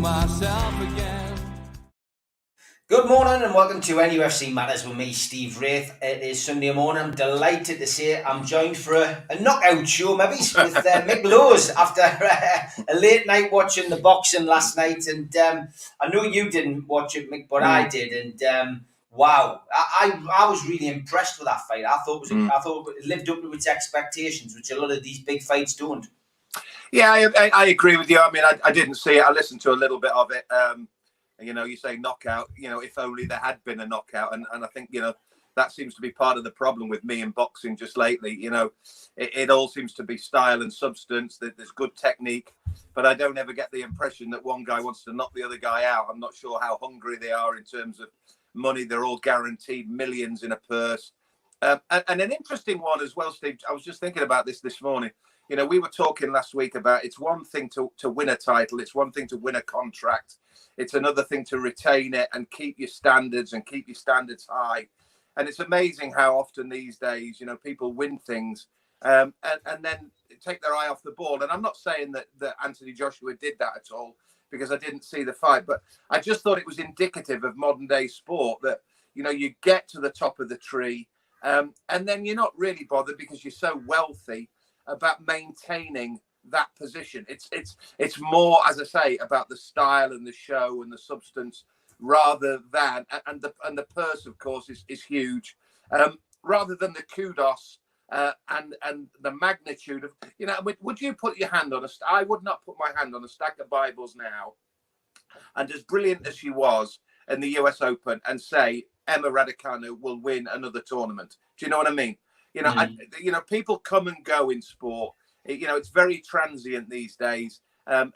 myself again. Good morning and welcome to NUFC Matters with me, Steve Wraith. It is Sunday morning. I'm delighted to say I'm joined for a knockout show, maybe, with Mick after a late night watching the boxing last night. And I know you didn't watch it, Mick, but I did. And wow, I was really impressed with that fight. I thought it lived up to its expectations, which a lot of these big fights don't. Yeah, I agree with you. I mean, I didn't see it. I listened to a little bit of it. You know, you say knockout, you know, if only there had been a knockout. And I think, you know, that seems to be part of the problem with me in boxing just lately. You know, it all seems to be style and substance. There's good technique, but I don't ever get the impression that one guy wants to knock the other guy out. I'm not sure how hungry they are in terms of money. They're all guaranteed millions in a purse. And an interesting one as well, Steve, I was just thinking about this morning. You know, we were talking last week about it's one thing to win a title. It's one thing to win a contract. It's another thing to retain it and keep your standards high. And it's amazing how often these days, you know, people win things and then take their eye off the ball. And I'm not saying that Anthony Joshua did that at all, because I didn't see the fight. But I just thought it was indicative of modern day sport that, you know, you get to the top of the tree and then you're not really bothered because you're so wealthy about maintaining that position. It's more, as I say, about the style and the show and the substance rather than and the purse, of course, is huge, rather than the kudos and the magnitude of, you know. Would you put your hand on I would not put my hand on a stack of Bibles now, and as brilliant as she was in the US Open, and say Emma Raducanu will win another tournament. Do you know what I mean? You know, you know, people come and go in sport. You know, it's very transient these days. And,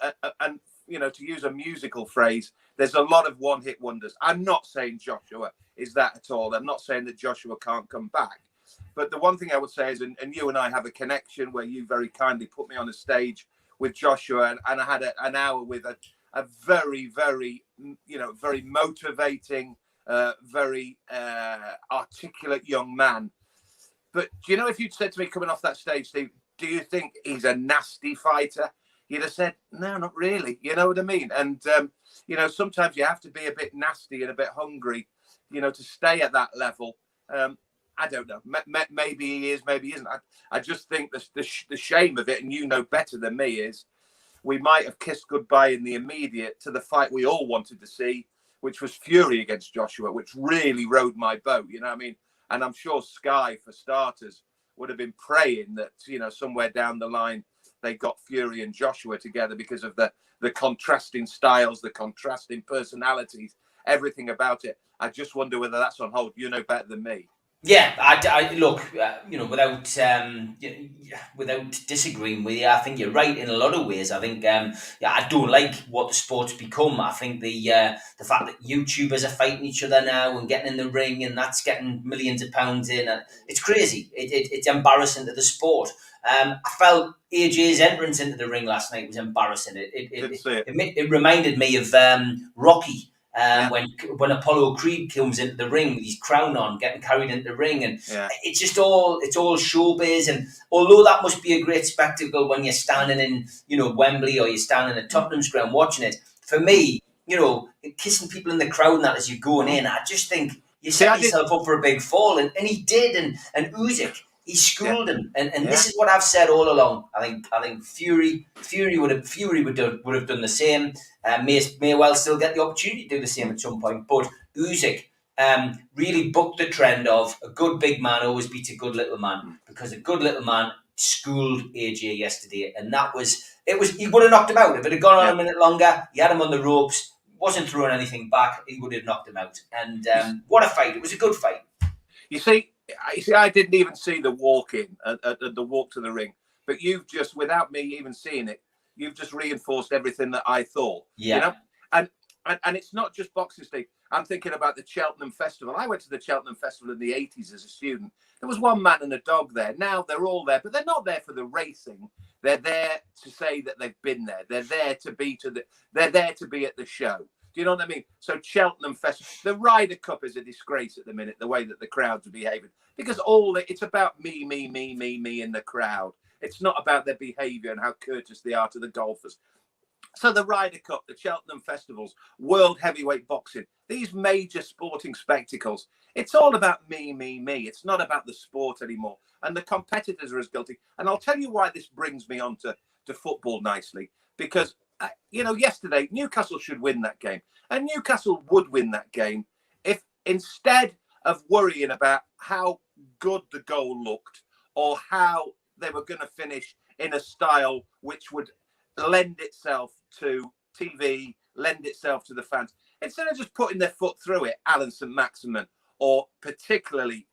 you know, to use a musical phrase, there's a lot of one-hit wonders. I'm not saying Joshua is that at all. I'm not saying that Joshua can't come back. But the one thing I would say is, and you and I have a connection where you very kindly put me on a stage with Joshua, and I had an hour with a very, very, you know, very motivating, very articulate young man. But, you know, if you'd said to me coming off that stage, Steve, do you think he's a nasty fighter? You'd have said, no, not really. You know what I mean? And, you know, sometimes you have to be a bit nasty and a bit hungry, you know, to stay at that level. I don't know. Maybe he is, maybe he isn't. I just think the shame of it, and you know better than me, is we might have kissed goodbye in the immediate to the fight we all wanted to see, which was Fury against Joshua, which really rode my boat. You know what I mean? And I'm sure Sky, for starters, would have been praying that, you know, somewhere down the line they got Fury and Joshua together because of the contrasting styles, the contrasting personalities, everything about it. I just wonder whether that's on hold. You know better than me. Yeah, I look, you know, without disagreeing with you, I think you're right in a lot of ways. I think, yeah, I don't like what the sport's become. I think the fact that YouTubers are fighting each other now and getting in the ring, and that's getting millions of pounds in, and it's crazy. It's embarrassing to the sport. I felt AJ's entrance into the ring last night was embarrassing. It reminded me of Rocky. When Apollo Creed comes into the ring with his crown on, getting carried into the ring, and it's all showbiz. And although that must be a great spectacle when you're standing in, you know, Wembley, or you're standing at Tottenham's ground watching it, for me, you know, kissing people in the crowd and that as you're going in, I just think you set yourself up for a big fall, and he did, and Usyk, he schooled him, and this is what I've said all along. I think Fury would have done the same. May well still get the opportunity to do the same at some point. But Usyk really bucked the trend of a good big man always beats a good little man, because a good little man schooled AJ yesterday, and he would have knocked him out if it had gone on a minute longer. He had him on the ropes, wasn't throwing anything back. He would have knocked him out. And what a fight! It was a good fight. You see, I didn't even see the walk in, the walk to the ring. But you've just, without me even seeing it, you've just reinforced everything that I thought. Yeah. You know? And it's not just boxing, Steve. I'm thinking about the Cheltenham Festival. I went to the Cheltenham Festival in the 80s as a student. There was one man and a dog there. Now they're all there, but they're not there for the racing. They're there to say that they've been there. They're there to be they're there to be at the show. Do you know what I mean? So Cheltenham Festival, the Ryder Cup is a disgrace at the minute, the way that the crowds are behaving, because it's about me in the crowd. It's not about their behaviour and how courteous they are to the golfers. So the Ryder Cup, the Cheltenham Festivals, World Heavyweight Boxing, these major sporting spectacles, it's all about me, me, me. It's not about the sport anymore. And the competitors are as guilty. And I'll tell you why this brings me on to football nicely. Because, yesterday, Newcastle should win that game. And Newcastle would win that game if instead of worrying about how good the goal looked or how they were going to finish in a style which would lend itself to TV, lend itself to the fans. Instead of just putting their foot through it, Alan St. Maximin, or particularly,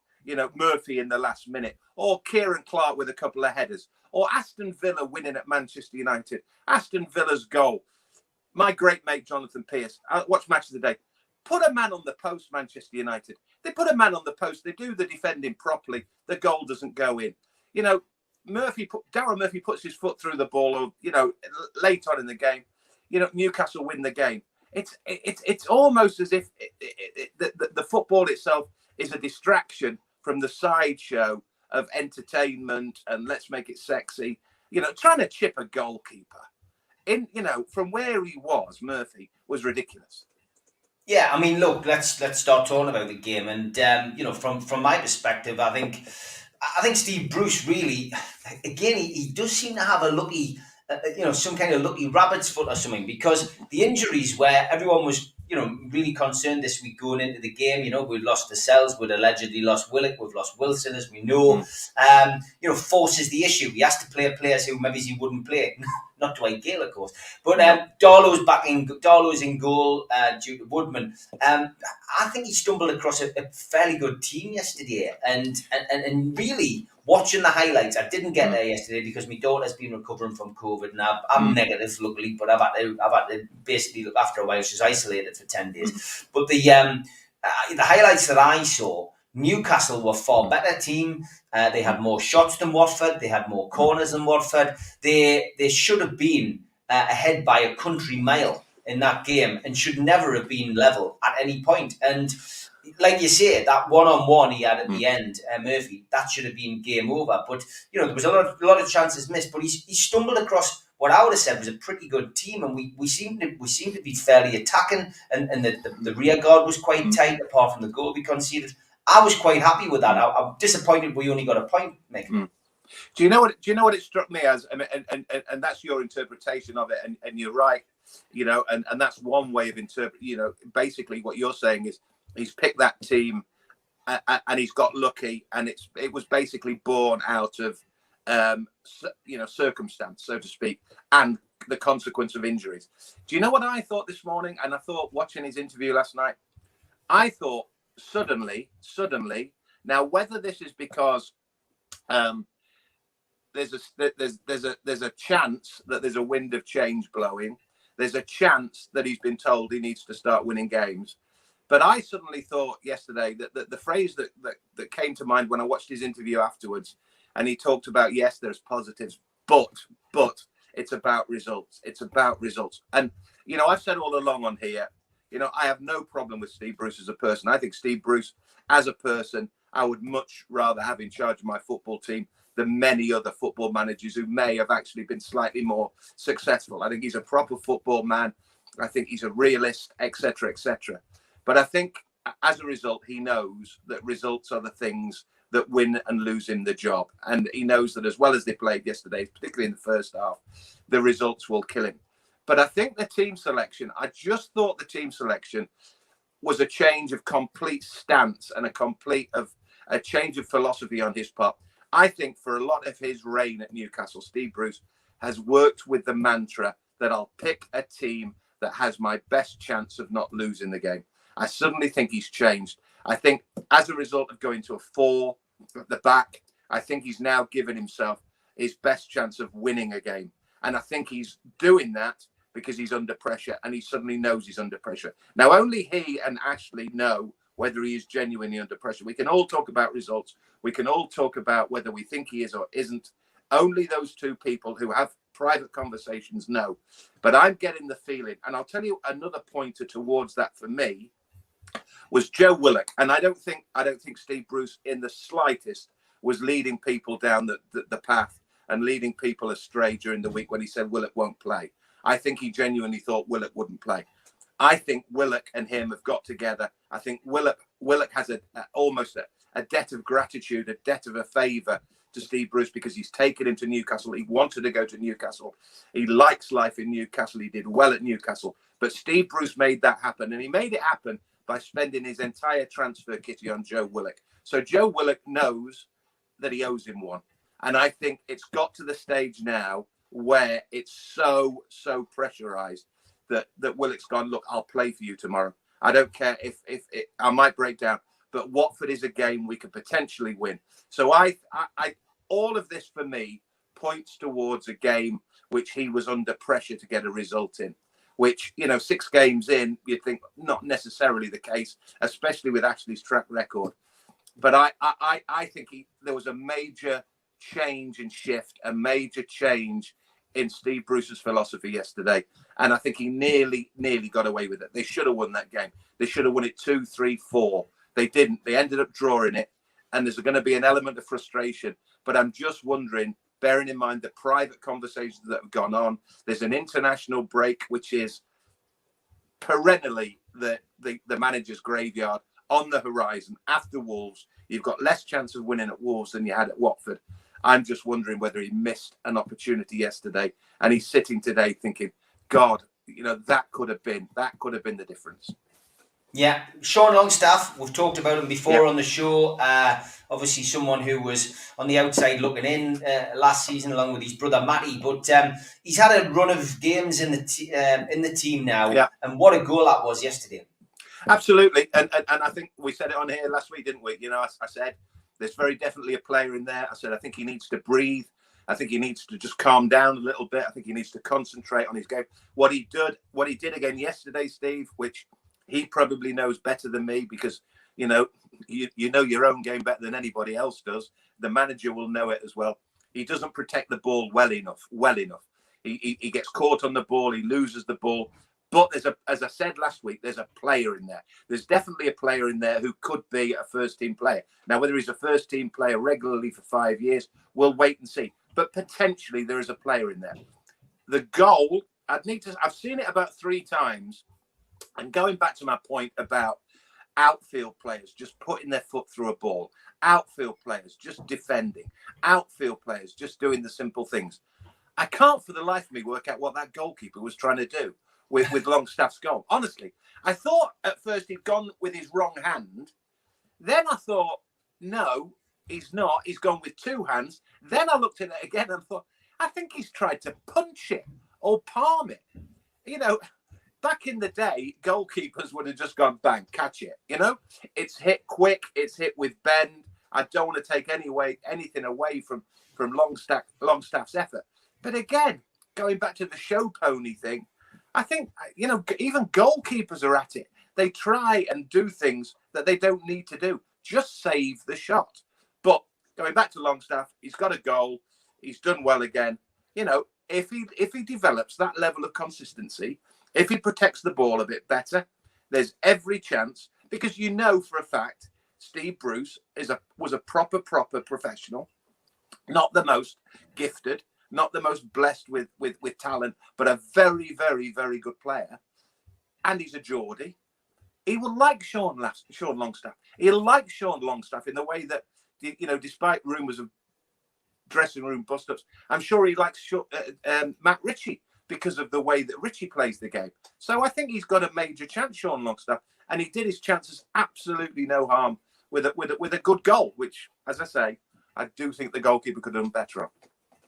Murphy in the last minute, or Kieran Clark with a couple of headers, or Aston Villa winning at Manchester United, Aston Villa's goal. My great mate, Jonathan Pearce, I watch Match of the Day. Put a man on the post, Manchester United. They put a man on the post. They do the defending properly. The goal doesn't go in. Darryl Murphy puts his foot through the ball, or, late on in the game, Newcastle win the game. It's almost as if the football itself is a distraction from the sideshow of entertainment and let's make it sexy. Trying to chip a goalkeeper from where he was, Murphy, was ridiculous. Yeah, I mean, look, let's start talking about the game, and from my perspective, I think Steve Bruce really, again, he does seem to have a lucky, some kind of lucky rabbit's foot or something, because the injuries where everyone was, really concerned this week going into the game, we'd lost the Sells, we'd allegedly lost Willock, we've lost Wilson, as we know, forces the issue. He has to play players who maybe he wouldn't play. Not Dwight Gale, of course. But Darlow's in goal due to Woodman. I think he stumbled across a fairly good team yesterday. And really, watching the highlights, I didn't get there yesterday because my daughter's been recovering from COVID, and I'm negative, luckily, but I've had to basically look after a while. She's isolated for 10 days. But the highlights that I saw, Newcastle were a far better team. They had more shots than Watford. They had more corners than Watford. They should have been ahead by a country mile in that game and should never have been level at any point. And like you say, that one-on-one he had at the end, Murphy, that should have been game over. But there was a lot of chances missed. But he stumbled across what I would have said was a pretty good team, and we seem to be fairly attacking, and the rear guard was quite tight, apart from the goal we conceded. I was quite happy with that. I'm disappointed we only got a point, Mick. Do you know what it struck me as? And that's your interpretation of it, and you're right. And that's one way of interpreting. Basically what you're saying is he's picked that team, and he's got lucky, and it was basically born out of circumstance, so to speak, and the consequence of injuries. Do you know what I thought this morning? And I thought watching his interview last night, I thought suddenly, now whether this is because there's a chance that there's a wind of change blowing, there's a chance that he's been told he needs to start winning games. But I suddenly thought yesterday that the phrase that came to mind when I watched his interview afterwards, and he talked about, yes, there's positives, but it's about results. It's about results. And, I've said all along on here, I have no problem with Steve Bruce as a person. I think Steve Bruce as a person, I would much rather have in charge of my football team than many other football managers who may have actually been slightly more successful. I think he's a proper football man. I think he's a realist, etc., etc. But I think as a result, he knows that results are the things that win and lose him the job. And he knows that as well as they played yesterday, particularly in the first half, the results will kill him. But I think the team selection, I just thought the team selection was a change of complete stance and a change of philosophy on his part. I think for a lot of his reign at Newcastle, Steve Bruce has worked with the mantra that I'll pick a team that has my best chance of not losing the game. I suddenly think he's changed. I think as a result of going to a 4 at the back, I think he's now given himself his best chance of winning a game. And I think he's doing that because he's under pressure, and he suddenly knows he's under pressure. Now, only he and Ashley know whether he is genuinely under pressure. We can all talk about results. We can all talk about whether we think he is or isn't. Only those two people who have private conversations know. But I'm getting the feeling, and I'll tell you another pointer towards that for me, was Joe Willock. And I don't think Steve Bruce in the slightest was leading people down the path and leading people astray during the week when he said Willock won't play. I think he genuinely thought Willock wouldn't play. I think Willock and him have got together. I think Willock has almost a debt of gratitude, a debt of a favour to Steve Bruce, because he's taken him to Newcastle. He wanted to go to Newcastle. He likes life in Newcastle. He did well at Newcastle. But Steve Bruce made that happen, and he made it happen by spending his entire transfer kitty on Joe Willock. So Joe Willock knows that he owes him one. And I think it's got to the stage now where it's so pressurised that Willock's gone, look, I'll play for you tomorrow. I don't care if I might break down, but Watford is a game we could potentially win. So I all of this for me points towards a game which he was under pressure to get a result in, which, 6 games in, you'd think not necessarily the case, especially with Ashley's track record. But I think there was a major change and shift, a major change in Steve Bruce's philosophy yesterday. And I think he nearly got away with it. They should have won that game. They should have won it 2-3-4. They didn't. They ended up drawing it. And there's going to be an element of frustration. But I'm just wondering, bearing in mind the private conversations that have gone on, there's an international break, which is perennially the manager's graveyard on the horizon. After Wolves, you've got less chance of winning at Wolves than you had at Watford. I'm just wondering whether he missed an opportunity yesterday, and he's sitting today thinking, God, that could have been the difference. Yeah, Sean Longstaff, we've talked about him before on the show. Obviously, someone who was on the outside looking in last season, along with his brother Matty. But he's had a run of games in the team now, and what a goal that was yesterday. Absolutely, and I think we said it on here last week, didn't we? I said there's very definitely a player in there. I said I think he needs to breathe. I think he needs to just calm down a little bit. I think he needs to concentrate on his game. What he did again yesterday, Steve, which he probably knows better than me, because you know your own game better than anybody else does. The manager will know it as well. He doesn't protect the ball well enough. He gets caught on the ball. He loses the ball. But as I said last week, there's a player in there. There's definitely a player in there who could be a first-team player. Now, whether he's a first-team player regularly for 5 years, we'll wait and see. But potentially there is a player in there. The goal, I've seen it about 3 times. And going back to my point about outfield players just putting their foot through a ball, outfield players just defending, outfield players just doing the simple things. I can't for the life of me work out what that goalkeeper was trying to do with Longstaff's goal. Honestly, I thought at first he'd gone with his wrong hand. Then I thought, no, he's not. He's gone with 2 hands. Then I looked at it again and thought, I think he's tried to punch it or palm it. Back in the day, goalkeepers would have just gone bang, catch it. It's hit quick, it's hit with bend. I don't want to take anything away from Longstaff's effort. But again, going back to the show pony thing, I think even goalkeepers are at it. They try and do things that they don't need to do. Just save the shot. But going back to Longstaff, he's got a goal. He's done well again. If he develops that level of consistency, if he protects the ball a bit better, there's every chance, because for a fact Steve Bruce was a proper professional, not the most gifted, not the most blessed with talent, but a very, very, very good player. And he's a Geordie. He will like Sean Longstaff. He'll like Sean Longstaff in the way that, despite rumours of dressing room bust-ups, I'm sure he likes Matt Ritchie, because of the way that Ritchie plays the game. So I think he's got a major chance, Sean Longstaff, and he did his chances absolutely no harm with a good goal, which, as I say, I do think the goalkeeper could have done better on.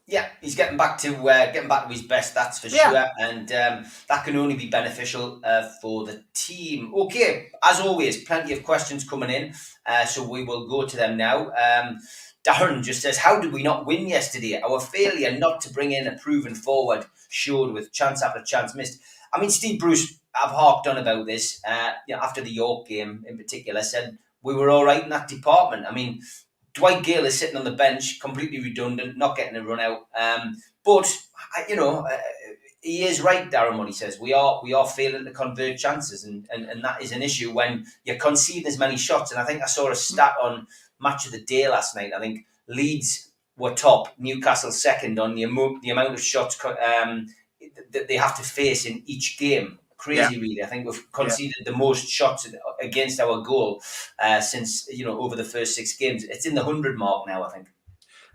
Yeah, he's getting back to his best, that's for sure, and that can only be beneficial for the team. Okay, as always, plenty of questions coming in, so we will go to them now. Darren just says, how did we not win yesterday? Our failure not to bring in a proven forward showed with chance after chance missed. I mean, Steve Bruce, I've harped on about this, after the York game in particular, said we were all right in that department. I mean, Dwight Gale is sitting on the bench, completely redundant, not getting a run out. But he is right, Darren, what he says. We are failing to convert chances, and that is an issue when you're conceding as many shots. And I think I saw a stat on Match of the Day last night. I think Leeds were top, Newcastle second on the amount of shots that they have to face in each game. Crazy, really. I think we've conceded the most shots against our goal since, over the first 6 games. It's in the 100 mark now, I think.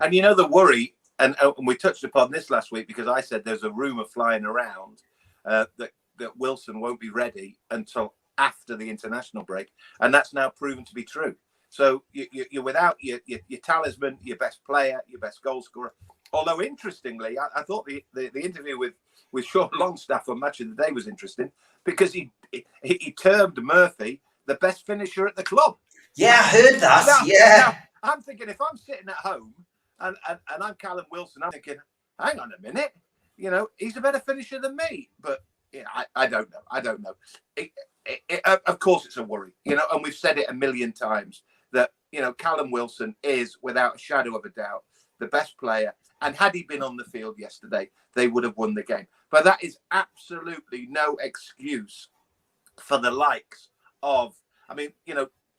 And the worry, and we touched upon this last week because I said there's a rumour flying around that Wilson won't be ready until after the international break, and that's now proven to be true. So you're without your talisman, your best player, your best goal scorer. Although interestingly, I thought the interview with Sean Longstaff on Match of the Day was interesting because he termed Murphy the best finisher at the club. Yeah, I heard that. Now, I'm thinking if I'm sitting at home and I'm Callum Wilson, I'm thinking, hang on a minute, he's a better finisher than me. But I don't know. Of course, it's a worry, and we've said it a million times that Callum Wilson is, without a shadow of a doubt, the best player. And had he been on the field yesterday, they would have won the game. But that is absolutely no excuse for the likes of,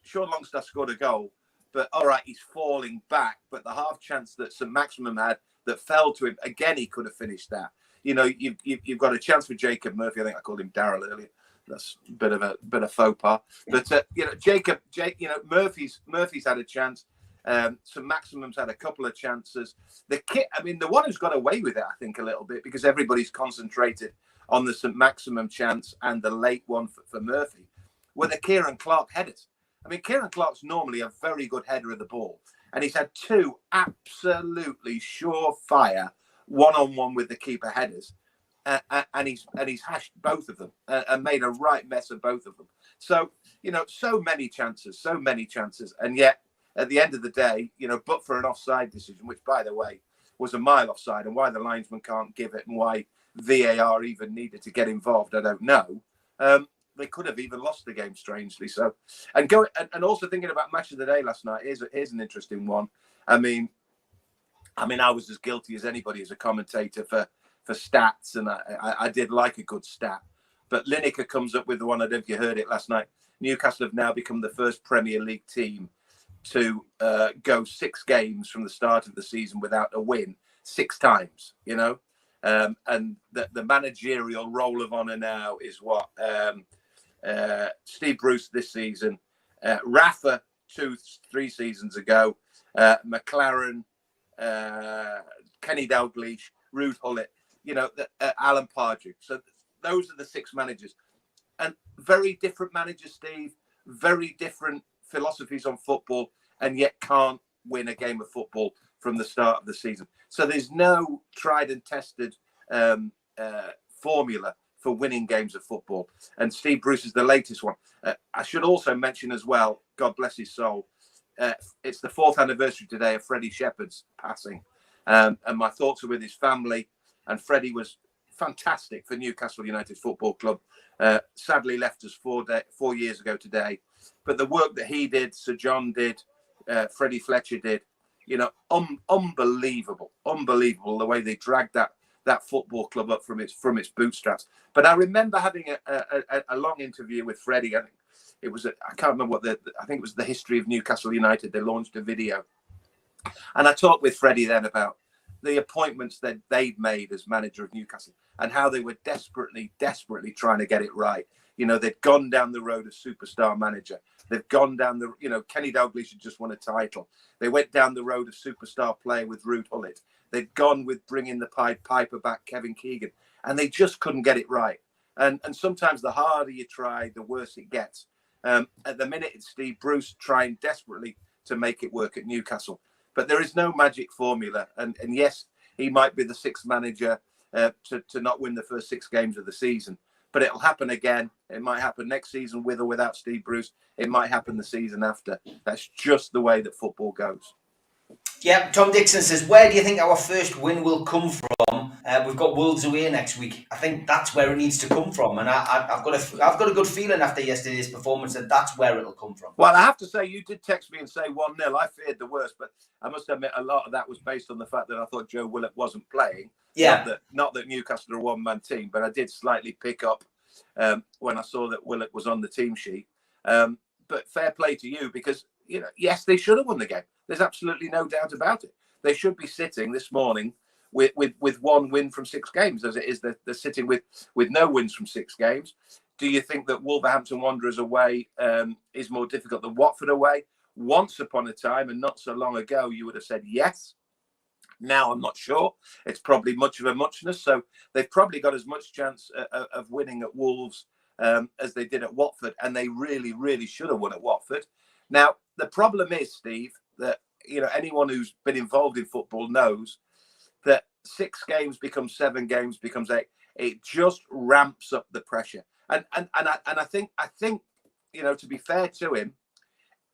Sean Longstaff scored a goal, but all right, he's falling back. But the half chance that St. Maximum had that fell to him, again, he could have finished that. You've got a chance for Jacob Murphy. I think I called him Darryl earlier. That's a bit of faux pas. But Murphy's had a chance. St. Maximum's had a couple of chances. The one who's got away with it, I think, a little bit because everybody's concentrated on the St. Maximum chance and the late one for Murphy were the Kieran Clark headers. Kieran Clark's normally a very good header of the ball, and he's had 2 absolutely surefire one-on-one with the keeper headers, and he's hashed both of them and made a right mess of both of them. So so many chances, and yet at the end of the day, but for an offside decision, which by the way was a mile offside, and why the linesman can't give it and why VAR even needed to get involved, I don't know. They could have even lost the game, strangely. So, and also thinking about Match of the Day last night, here's an interesting one. I was as guilty as anybody as a commentator for stats, and I did like a good stat. But Lineker comes up with the one, I don't know if you heard it last night. Newcastle have now become the first Premier League team to go 6 games from the start of the season without a win 6 times, and the managerial roll of honour now is what Steve Bruce this season, Rafa 2-3 seasons ago, McLaren, Kenny Dalglish, Ruud Gullit, Alan Pardew. So those are the 6 managers, and very different managers, Steve, very different philosophies on football, and yet can't win a game of football from the start of the season. So there's no tried and tested formula for winning games of football. And Steve Bruce is the latest one. I should also mention as well, God bless his soul, it's the 4th anniversary today of Freddie Shepherd's passing. And my thoughts are with his family. And Freddie was fantastic for Newcastle United Football Club. Sadly left us 4 years ago today. But the work that he did, Sir John did, Freddie Fletcher did, unbelievable the way they dragged that football club up from its bootstraps. But I remember having a long interview with Freddie. I think it was I can't remember I think it was the history of Newcastle United. They launched a video, and I talked with Freddie then about the appointments that they'd made as manager of Newcastle and how they were desperately trying to get it right. They'd gone down the road of superstar manager. They've gone down Kenny Dalglish had just won a title. They went down the road of superstar player with Ruud Gullit. They'd gone with bringing the Pied Piper back, Kevin Keegan, and they just couldn't get it right. And sometimes the harder you try, the worse it gets. At the minute, it's Steve Bruce trying desperately to make it work at Newcastle. But there is no magic formula. And yes, he might be the 6th manager to not win the first 6 games of the season. But it'll happen again. It might happen next season with or without Steve Bruce. It might happen the season after. That's just the way that football goes. Yeah, Tom Dixon says, where do you think our first win will come from? We've got Wolves away next week. I think that's where it needs to come from, and I've got a good feeling after yesterday's performance that that's where it'll come from. Well, I have to say, you did text me and say 1-0. I feared the worst, but I must admit a lot of that was based on the fact that I thought Joe Willock wasn't playing. Yeah. Not that Newcastle are a one-man team, but I did slightly pick up when I saw that Willock was on the team sheet. But fair play to you because, yes, they should have won the game. There's absolutely no doubt about it. They should be sitting this morning with one win from 6 games, as it is they're sitting with no wins from 6 games. Do you think that Wolverhampton Wanderers away is more difficult than Watford away? Once upon a time, and not so long ago, you would have said yes. Now I'm not sure. It's probably much of a muchness. So they've probably got as much chance of winning at Wolves as they did at Watford, and they really, really should have won at Watford. Now the problem is, Steve, that anyone who's been involved in football knows that 6 games becomes 7 games becomes 8. It just ramps up the pressure. And I think to be fair to him,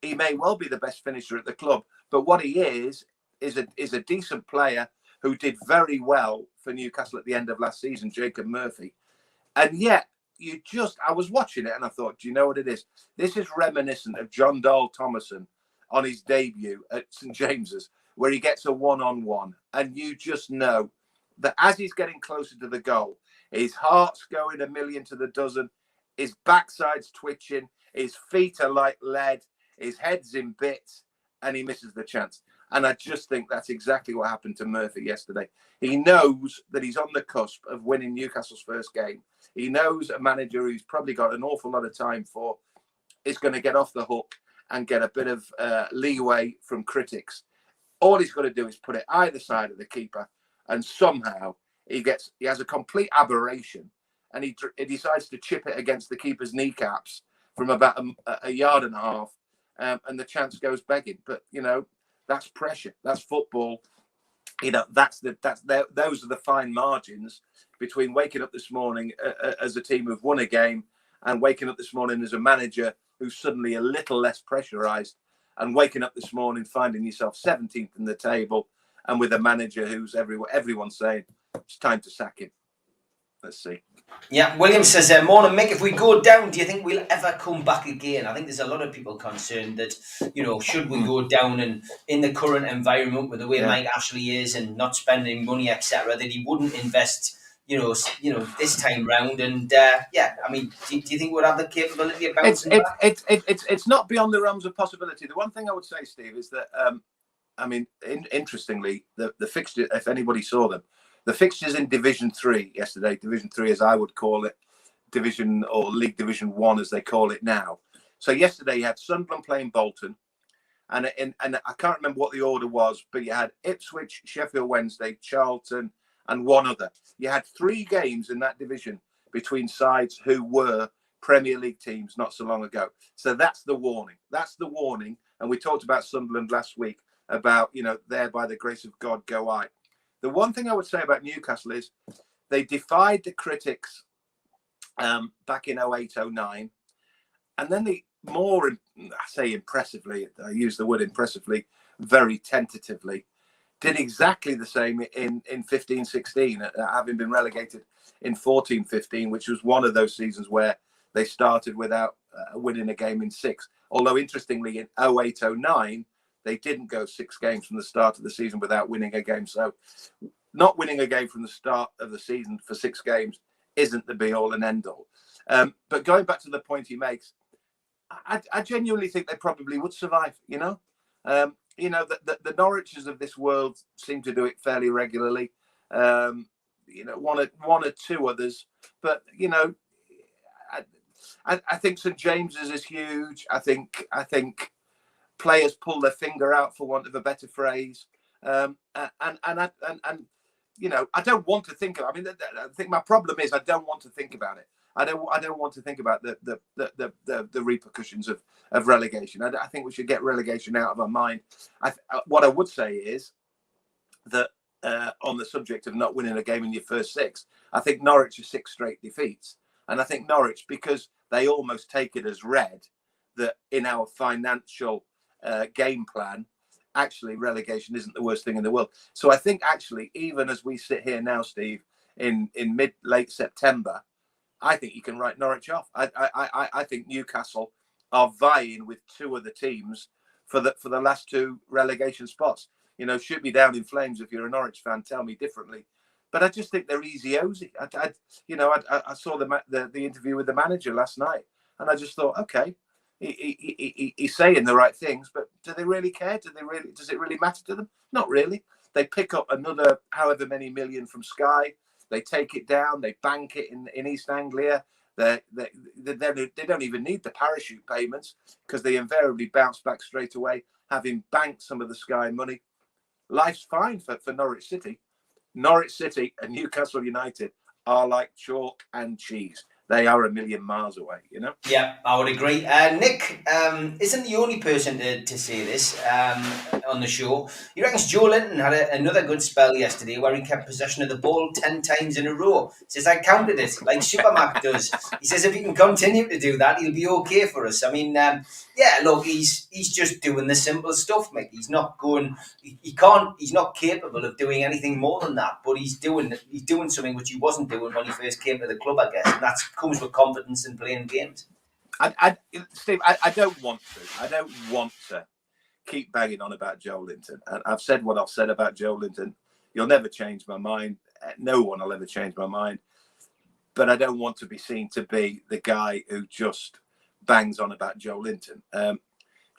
he may well be the best finisher at the club, but what he is a decent player who did very well for Newcastle at the end of last season, Jacob Murphy. And yet, I was watching it and I thought, do you know what it is? This is reminiscent of John Dole Thomason on his debut at St James's, where he gets a 1-on-1. And you just know that as he's getting closer to the goal, his heart's going a million to the dozen, his backside's twitching, his feet are like lead, his head's in bits, and he misses the chance. And I just think that's exactly what happened to Murphy yesterday. He knows that he's on the cusp of winning Newcastle's first game. He knows a manager who's probably got an awful lot of time for is going to get off the hook and get a bit of leeway from critics. All he's got to do is put it either side of the keeper, and somehow he has a complete aberration, and he decides to chip it against the keeper's kneecaps from about a yard and a half, and the chance goes begging. But that's pressure. That's football. Those are the fine margins between waking up this morning as a team who've won a game and waking up this morning as a manager who's suddenly a little less pressurised, and waking up this morning finding yourself 17th in the table and with a manager who's everyone's saying it's time to sack him. Let's see. Yeah, William says, morning Mick, if we go down, do you think we'll ever come back again? I think there's a lot of people concerned that, should we go down, and in the current environment with the way Mike Ashley is and not spending money, etc., that he wouldn't invest, this time round. And do you think we'd have the capability of bouncing back? It's not beyond the realms of possibility. The one thing I would say, Steve, is that, interestingly, the fixture, if anybody saw them, the fixtures in Division 3 yesterday, Division 3 as I would call it, Division or League Division 1 as they call it now. So yesterday you had Sunderland playing Bolton, and I can't remember what the order was, but you had Ipswich, Sheffield Wednesday, Charlton, and one other. You had 3 games in that division between sides who were Premier League teams not so long ago. So that's the warning. That's the warning. And we talked about Sunderland last week about, there by the grace of God go I. The one thing I would say about Newcastle is they defied the critics back in 08-09, and then they impressively, I use the word impressively, very tentatively, did exactly the same in 15-16, having been relegated in 14-15, which was one of those seasons where they started without winning a game in 6. Although, interestingly, in 08-09, they didn't go 6 games from the start of the season without winning a game. So not winning a game from the start of the season for 6 games isn't the be-all and end-all. But going back to the point he makes, I genuinely think they probably would survive, the Norwiches of this world seem to do it fairly regularly. One or two others. But, I think St James's is huge. I think players pull their finger out, for want of a better phrase, and I don't want to think of. I think my problem is I don't want to think about it. I don't want to think about the repercussions of relegation. I think we should get relegation out of our mind. What I would say is that on the subject of not winning a game in your first 6, I think Norwich are 6 straight defeats, and I think Norwich, because they almost take it as read that in our financial game plan, actually relegation isn't the worst thing in the world. So I think actually, even as we sit here now, Steve, in late September, I think you can write Norwich off. I think Newcastle are vying with 2 other teams for the last 2 relegation spots. Shoot me down in flames if you're a Norwich fan. Tell me differently, but I just think they're easy-ozy. I saw the interview with the manager last night, and I just thought, okay. He's saying the right things, but do they really care? Does it really matter to them? Not really. They pick up another however many million from Sky. They take it down. They bank it in East Anglia. They don't even need the parachute payments because they invariably bounce back straight away, having banked some of the Sky money. Life's fine for Norwich City. Norwich City and Newcastle United are like chalk and cheese. They are a million miles away, you know? Yeah, I would agree. Nick isn't the only person to say this on the show. He reckons Joelinton had another good spell yesterday where he kept possession of the ball 10 times in a row. He says, I counted it like Supermac does. He says, if he can continue to do that, he'll be okay for us. I mean, yeah, look, he's just doing the simple stuff, Mick. He's not going, he's not capable of doing anything more than that, but he's doing something which he wasn't doing when he first came to the club, I guess, and that comes with confidence in playing games. Steve, I don't want to keep banging on about Joelinton, and I've said what I've said about Joelinton. You'll never change my mind. No one will ever change my mind. But I don't want to be seen to be the guy who just bangs on about Joelinton.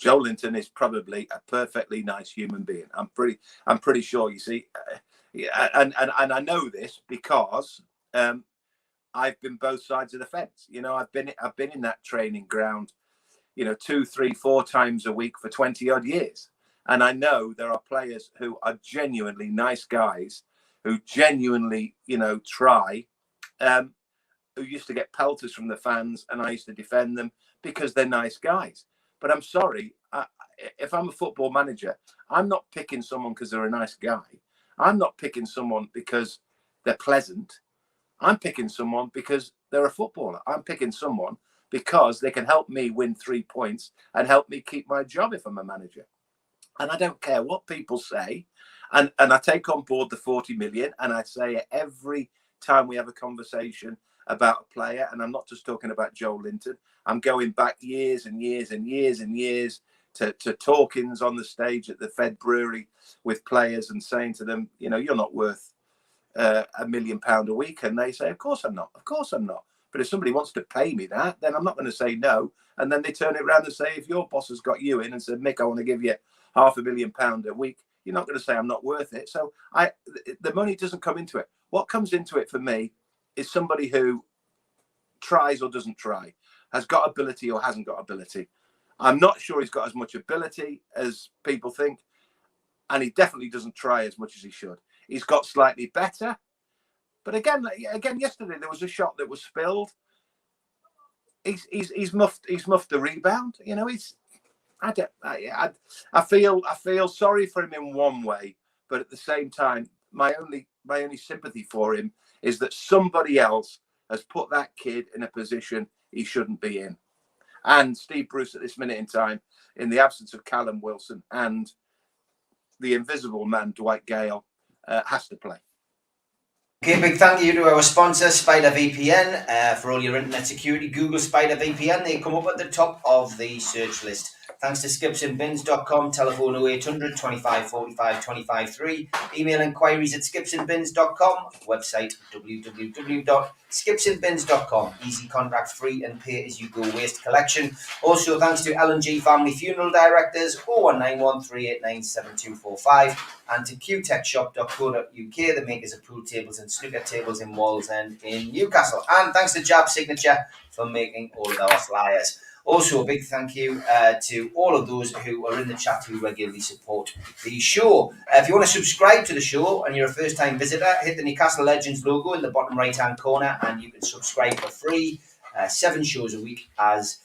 Joelinton is probably a perfectly nice human being. I'm pretty sure. You see, and I know this because I've been both sides of the fence. You know, I've been in that training ground, 2, 3, 4 times a week for 20 odd years, and I know there are players who are genuinely nice guys who genuinely, try. Who used to get pelters from the fans, and I used to defend them because they're nice guys. But I'm sorry, if I'm a football manager, I'm not picking someone because they're a nice guy. I'm not picking someone because they're pleasant. I'm picking someone because they're a footballer. I'm picking someone because they can help me win 3 points and help me keep my job if I'm a manager. And I don't care what people say. And I take on board the 40 million, and I say it every time we have a conversation about a player, and I'm not just talking about Joelinton. I'm going back years and years and years and years to talkings on the stage at the Fed Brewery with players and saying to them, you're not worth £1 million a week. And they say, of course I'm not. But if somebody wants to pay me that, then I'm not going to say no. And then they turn it around and say, if your boss has got you in and said, Mick, I want to give you £500,000 a week, you're not going to say I'm not worth it. So the money doesn't come into it. What comes into it for me is somebody who tries or doesn't try, has got ability or hasn't got ability. I'm not sure he's got as much ability as people think, and he definitely doesn't try as much as he should. He's got slightly better, but again, yesterday there was a shot that was spilled. He's muffed the rebound. I feel sorry for him in one way, but at the same time, my only sympathy for him is that somebody else has put that kid in a position he shouldn't be in. And Steve Bruce, at this minute in time, in the absence of Callum Wilson and the invisible man, Dwight Gale, has to play. Okay, big thank you to our sponsor, Spider VPN. For all your internet security, Google Spider VPN. They come up at the top of the search list. Thanks to skipsandbins.com, telephone 0800 25 45 25 3, email inquiries at skipsandbins.com, website www.skipsandbins.com, easy contract free and pay as you go waste collection. Also thanks to L&G Family Funeral Directors, 0191 389 7245, and to qtechshop.co.uk, the makers of pool tables and snooker tables in Wallsend in Newcastle. And thanks to Jab Signature for making all of our flyers. Also, a big thank you to all of those who are in the chat who regularly support the show. If you want to subscribe to the show and you're a first-time visitor, hit the Newcastle Legends logo in the bottom right-hand corner and you can subscribe for free. 7 shows a week as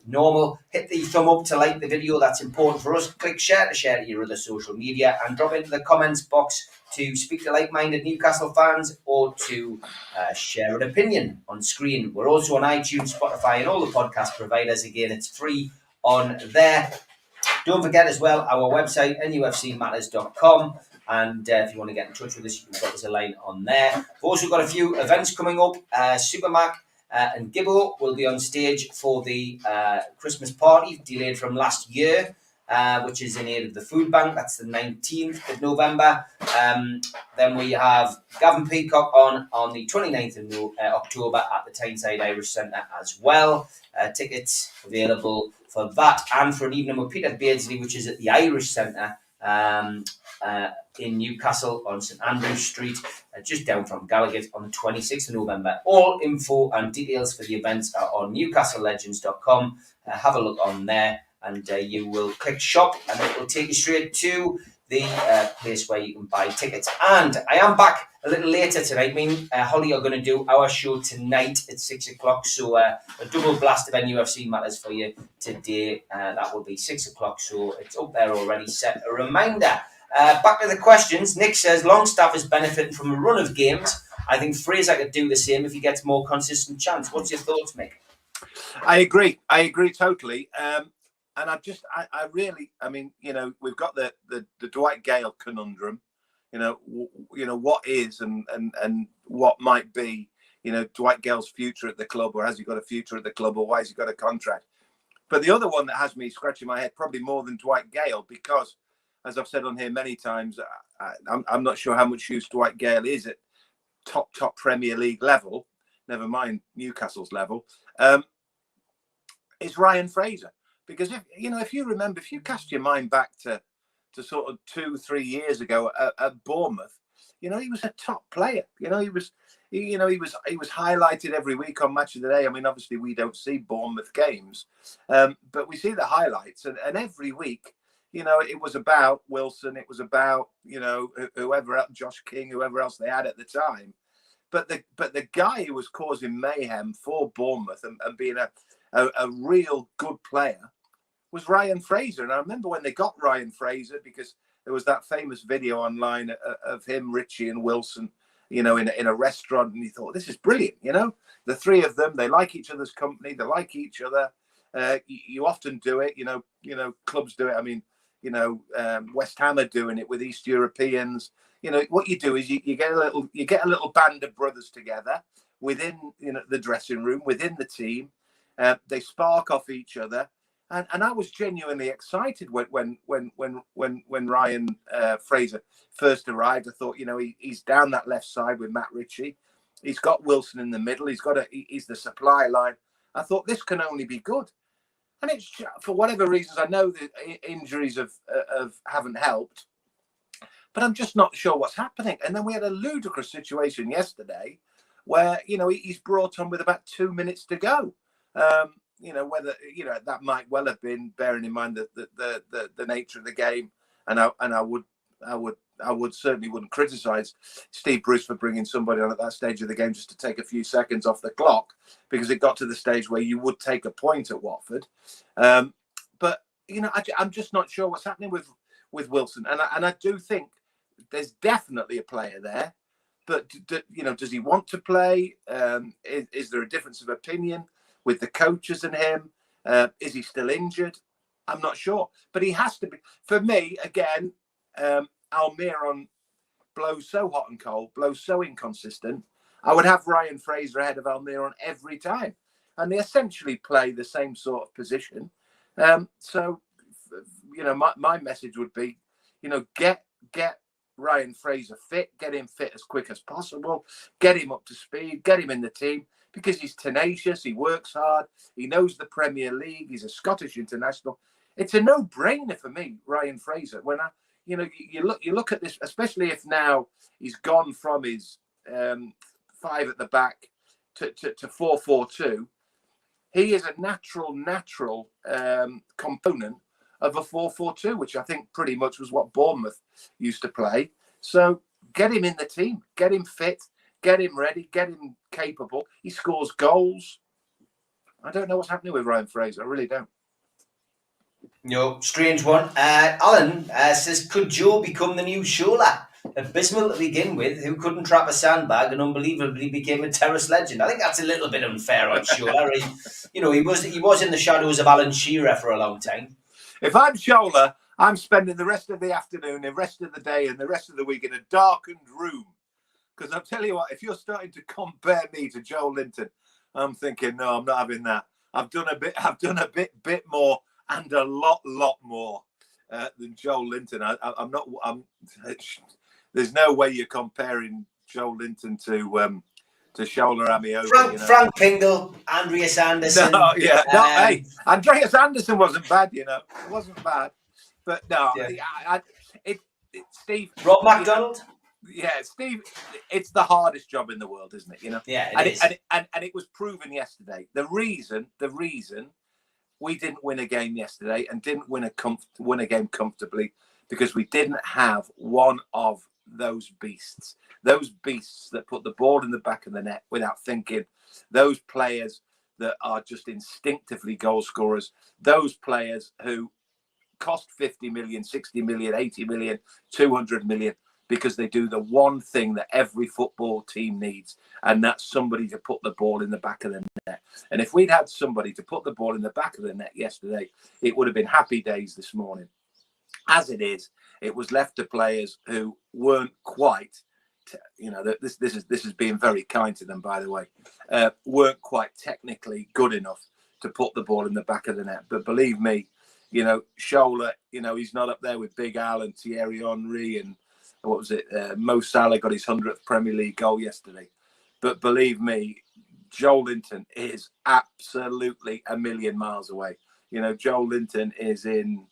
normal. Hit the thumb up to like the video. That's important for us. Click share to share to your other social media, and drop into the comments box to speak to like-minded Newcastle fans or to share an opinion on screen. We're also on iTunes, Spotify, and all the podcast providers. Again, it's free on there. Don't forget as well our website, nufcmatters.com. And if you want to get in touch with us, you can drop us a line on there. We've also got a few events coming up. Supermac and Gibbo will be on stage for the Christmas party, delayed from last year, which is in aid of the food bank. That's the 19th of November. Then we have Gavin Peacock on the 29th of October at the Tyneside Irish Centre as well. Tickets available for that and for an evening with Peter Beardsley, which is at the Irish Centre in Newcastle on St Andrew Street, just down from Gallagher on the 26th of November. All info and details for the events are on newcastlelegends.com. Have a look on there, and you will click shop, and it will take you straight to the place where you can buy tickets. And I am back a little later tonight. Me and Holly are going to do our show tonight at 6 o'clock. So a double blast of NUFC matters for you today. That will be 6 o'clock. So it's up there already. Set a reminder. Back to the questions. Nick says Longstaff is benefiting from a run of games. I think Fraser could do the same if he gets more consistent chance. What's your thoughts, Mick? I agree totally. And I really, I mean, you know, we've got the Dwight Gale conundrum. You know what is and what might be, you know, Dwight Gale's future at the club, or has he got a future at the club, or why has he got a contract? But the other one that has me scratching my head, probably more than Dwight Gale, because as I've said on here many times, I'm not sure how much use Dwight Gale is at top Premier League level, never mind Newcastle's level, is Ryan Fraser. Because if you remember, if you cast your mind back to sort of 2-3 years ago at Bournemouth, you know, he was a top player. You know, he was highlighted every week on Match of the Day. I mean, obviously we don't see Bournemouth games, but we see the highlights, and every week, you know, it was about Wilson, it was about, you know, whoever else, Josh King, whoever else they had at the time. But the guy who was causing mayhem for Bournemouth and being a real good player was Ryan Fraser. And I remember when they got Ryan Fraser, because there was that famous video online of him, Richie and Wilson, you know, in a restaurant, and you thought, this is brilliant. You know, the three of them, they like each other's company, they like each other. You often do it, you know, clubs do it. I mean, you know, West Ham are doing it with East Europeans. You know, what you do is you get a little band of brothers together within, you know, the dressing room, within the team. They spark off each other, and I was genuinely excited when Ryan Fraser first arrived. I thought, you know, he's down that left side with Matt Ritchie. He's got Wilson in the middle. He's the supply line. I thought this can only be good. And it's, for whatever reasons, I know the injuries haven't helped, but I'm just not sure what's happening. And then we had a ludicrous situation yesterday where, you know, he's brought on with about 2 minutes to go. You know, whether, you know, that might well have been, bearing in mind the nature of the game, and I would certainly wouldn't criticise Steve Bruce for bringing somebody on at that stage of the game just to take a few seconds off the clock, because it got to the stage where you would take a point at Watford. But you know, I'm just not sure what's happening with Wilson, and I do think there's definitely a player there, but you know, does he want to play? Is there a difference of opinion with the coaches and him? Is he still injured? I'm not sure, but he has to be. For me, again, Almiron blows so hot and cold, blows so inconsistent. I would have Ryan Fraser ahead of Almiron every time, and they essentially play the same sort of position. So, you know, my message would be, you know, get Ryan Fraser fit, get him fit as quick as possible, get him up to speed, get him in the team, because he's tenacious, he works hard, he knows the Premier League, he's a Scottish international. It's a no-brainer for me, Ryan Fraser. When you look at this, especially if now he's gone from his 5 at the back to 4-4-2, he is a natural component of a 4-4-2, which I think pretty much was what Bournemouth used to play. So get him in the team, get him fit, get him ready, get him capable. He scores goals. I don't know what's happening with Ryan Fraser. I really don't. No, strange one. Alan says, could Joe become the new Shola? Abysmal to begin with, who couldn't trap a sandbag and unbelievably became a terrace legend. I think that's a little bit unfair on Shola. He was in the shadows of Alan Shearer for a long time. If I'm Shola, I'm spending the rest of the afternoon, the rest of the day, and the rest of the week in a darkened room. Because I'll tell you what, if you're starting to compare me to Joelinton, I'm thinking, no, I'm not having that. I've done a bit more and a lot more than Joelinton. I'm not. There's no way you're comparing Joelinton to Shola Amiobi. Frank Pingle, Andreas Anderson. Hey, Andreas Anderson wasn't bad. You know, it wasn't bad. But no, Yeah. Steve. Rob McDonald. Yeah, Steve. It's the hardest job in the world, isn't it? Yeah, and it is. And it was proven yesterday. The reason we didn't win a game yesterday and didn't win a game comfortably because we didn't have one of those beasts that put the ball in the back of the net without thinking, those players that are just instinctively goal scorers, those players who cost 50 million, 60 million, 80 million, 200 million because they do the one thing that every football team needs, and that's somebody to put the ball in the back of the net. And if we'd had somebody to put the ball in the back of the net yesterday, it would have been happy days this morning. As it is, it was left to players who weren't quite, this is being very kind to them, by the way, weren't quite technically good enough to put the ball in the back of the net. But believe me, Shola, he's not up there with Big Al and Thierry Henry and what was it? Mo Salah got his 100th Premier League goal yesterday. But believe me, Joelinton is absolutely a million miles away. Joelinton is in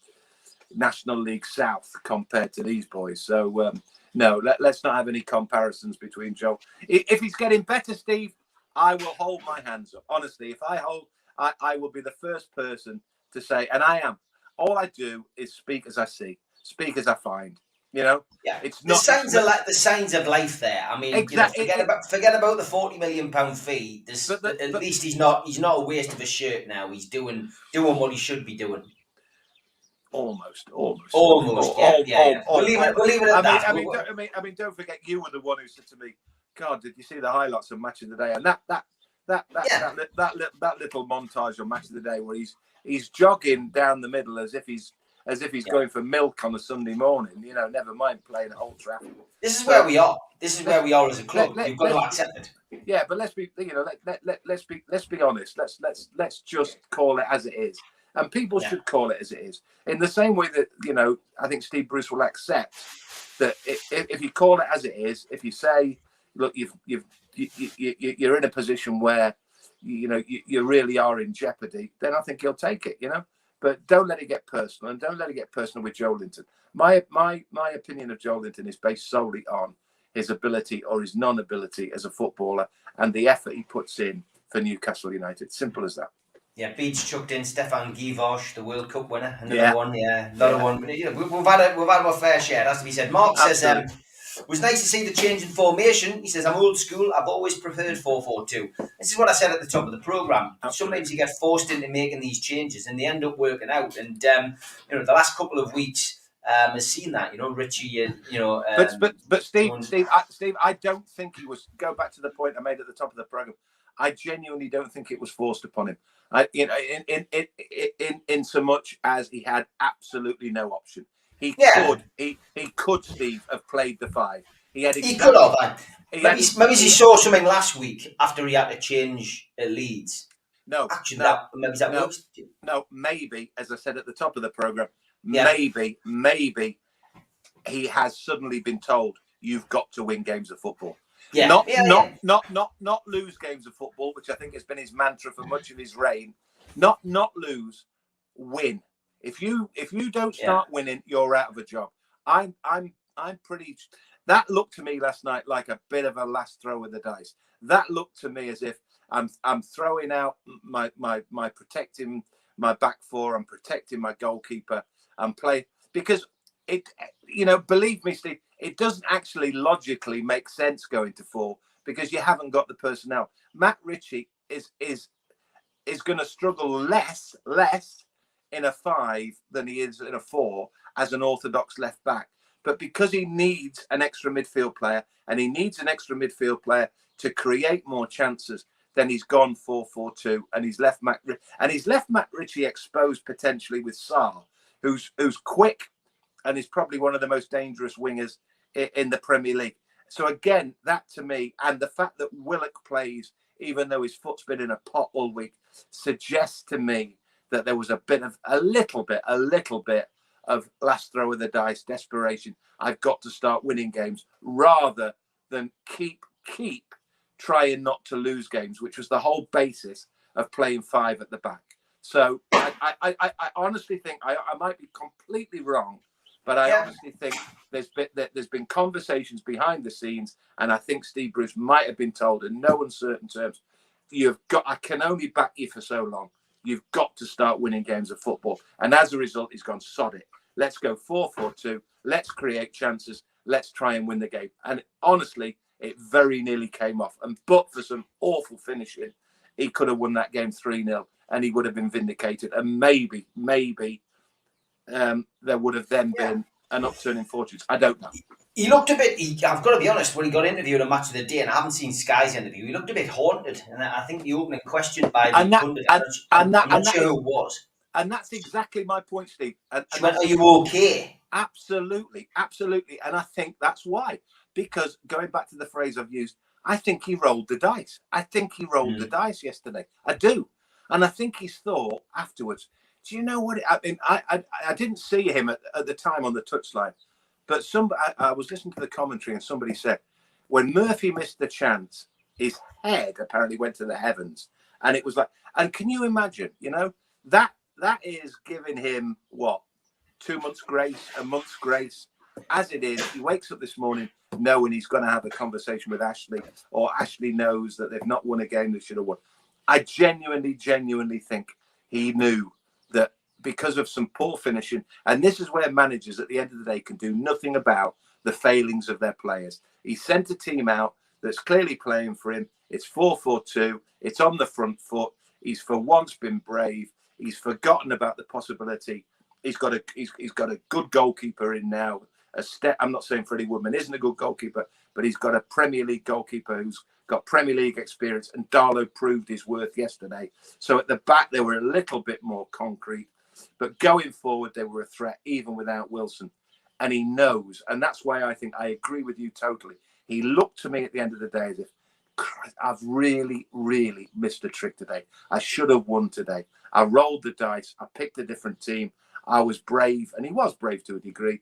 National League South compared to these boys. So, no, let's not have any comparisons between Joe. If he's getting better, Steve, I will hold my hands up. Honestly, if I will be the first person to say, and I am. All I do is speak as I see, speak as I find. Yeah, it's not the signs of life there. I mean, exactly. Forget about the £40 million fee. At least he's not a waste of a shirt now. He's doing what he should be doing. Almost. Yeah. We'll leave it at that. I mean, don't forget, you were the one who said to me, "God, did you see the highlights of Match of the Day?" And that little montage of Match of the Day where he's jogging down the middle as if he's going for milk on a Sunday morning. Never mind playing at Old Trafford. This is where we are. This is where we are as a club. You've got to accept it. Yeah, but let's be let's be honest. Let's just call it as it is. And people should call it as it is. In the same way that, I think Steve Bruce will accept that if you call it as it is, if you say, look, you're in a position where, you really are in jeopardy, then I think he'll take it, But don't let it get personal, and don't let it get personal with Joelinton. My opinion of Joelinton is based solely on his ability or his non-ability as a footballer and the effort he puts in for Newcastle United. Simple as that. Yeah, Beach chucked in Stefan Givosh, the World Cup winner. Another one. But, we've had our fair share, it has to be said. Mark says, it was nice to see the change in formation. He says, I'm old school. I've always preferred 4-4-2. This is what I said at the top of the programme. Sometimes you get forced into making these changes and they end up working out. And, the last couple of weeks has seen that, Richie, But Steve, I don't think he was, go back to the point I made at the top of the programme. I genuinely don't think it was forced upon him. In so much as he had absolutely no option. He could, Steve, have played the 5. He could have. Maybe he saw something last week after he had to change at Leeds. Maybe, as I said at the top of the programme, maybe he has suddenly been told you've got to win games of football. Not lose games of football, which I think has been his mantra for much of his reign. Not lose, win. If you don't start winning, you're out of a job. I'm pretty. That looked to me last night like a bit of a last throw of the dice. That looked to me as if I'm throwing out my protecting my back four. I'm protecting my goalkeeper. I'm playing because it. Believe me, Steve. It doesn't actually logically make sense going to 4 because you haven't got the personnel. Matt Ritchie is going to struggle less in a 5 than he is in a 4 as an orthodox left back. But because he needs an extra midfield player and he needs an extra midfield player to create more chances, then he's gone 4-4-2 and he's left Matt Ritchie exposed potentially with Sarr, who's quick and is probably one of the most dangerous wingers in the Premier League. So again, that to me, and the fact that Willock plays, even though his foot's been in a pot all week, suggests to me that there was a little bit of last throw of the dice, desperation. I've got to start winning games rather than keep trying not to lose games, which was the whole basis of playing 5 at the back. So I honestly think I might be completely wrong, but I honestly think there's been conversations behind the scenes, and I think Steve Bruce might have been told in no uncertain terms, I can only back you for so long. You've got to start winning games of football. And as a result, he's gone, sod it. Let's go 4-4-2. Let's create chances. Let's try and win the game. And honestly, it very nearly came off. And but for some awful finishing, he could have won that game 3-0 and he would have been vindicated. And maybe there would have then been an upturn in fortunes. I don't know. He looked a bit, I've got to be honest, when he got interviewed on Match of the Day, and I haven't seen Sky's interview, he looked a bit haunted. And I think the opening question by the pundit, I'm not sure who it was. And that's exactly my point, Steve. And went, are you okay? Absolutely. And I think that's why. Because going back to the phrase I've used, I think he rolled the dice. I think he rolled the dice yesterday. I do. And I think he's thought afterwards, do you know what? I mean, I didn't see him at the time on the touchline. But I was listening to the commentary and somebody said, when Murphy missed the chance, his head apparently went to the heavens. And it was like, and can you imagine, that is giving him, 2 months grace, a month's grace. As it is, he wakes up this morning knowing he's going to have a conversation with Ashley, or Ashley knows that they've not won a game they should have won. I genuinely think he knew that because of some poor finishing, and this is where managers at the end of the day can do nothing about the failings of their players. He sent a team out that's clearly playing for him. It's 4-4-2. It's on the front foot. He's for once been brave. He's forgotten about the possibility. He's got a good goalkeeper in now. I'm not saying Freddie Woodman isn't a good goalkeeper, but he's got a Premier League goalkeeper who's got Premier League experience, and Darlow proved his worth yesterday. So at the back, they were a little bit more concrete. But going forward, they were a threat even without Wilson. And he knows. And that's why I think I agree with you totally. He looked to me at the end of the day as if, Christ, I've really missed a trick today. I should have won today. I rolled the dice. I picked a different team. I was brave. And he was brave to a degree.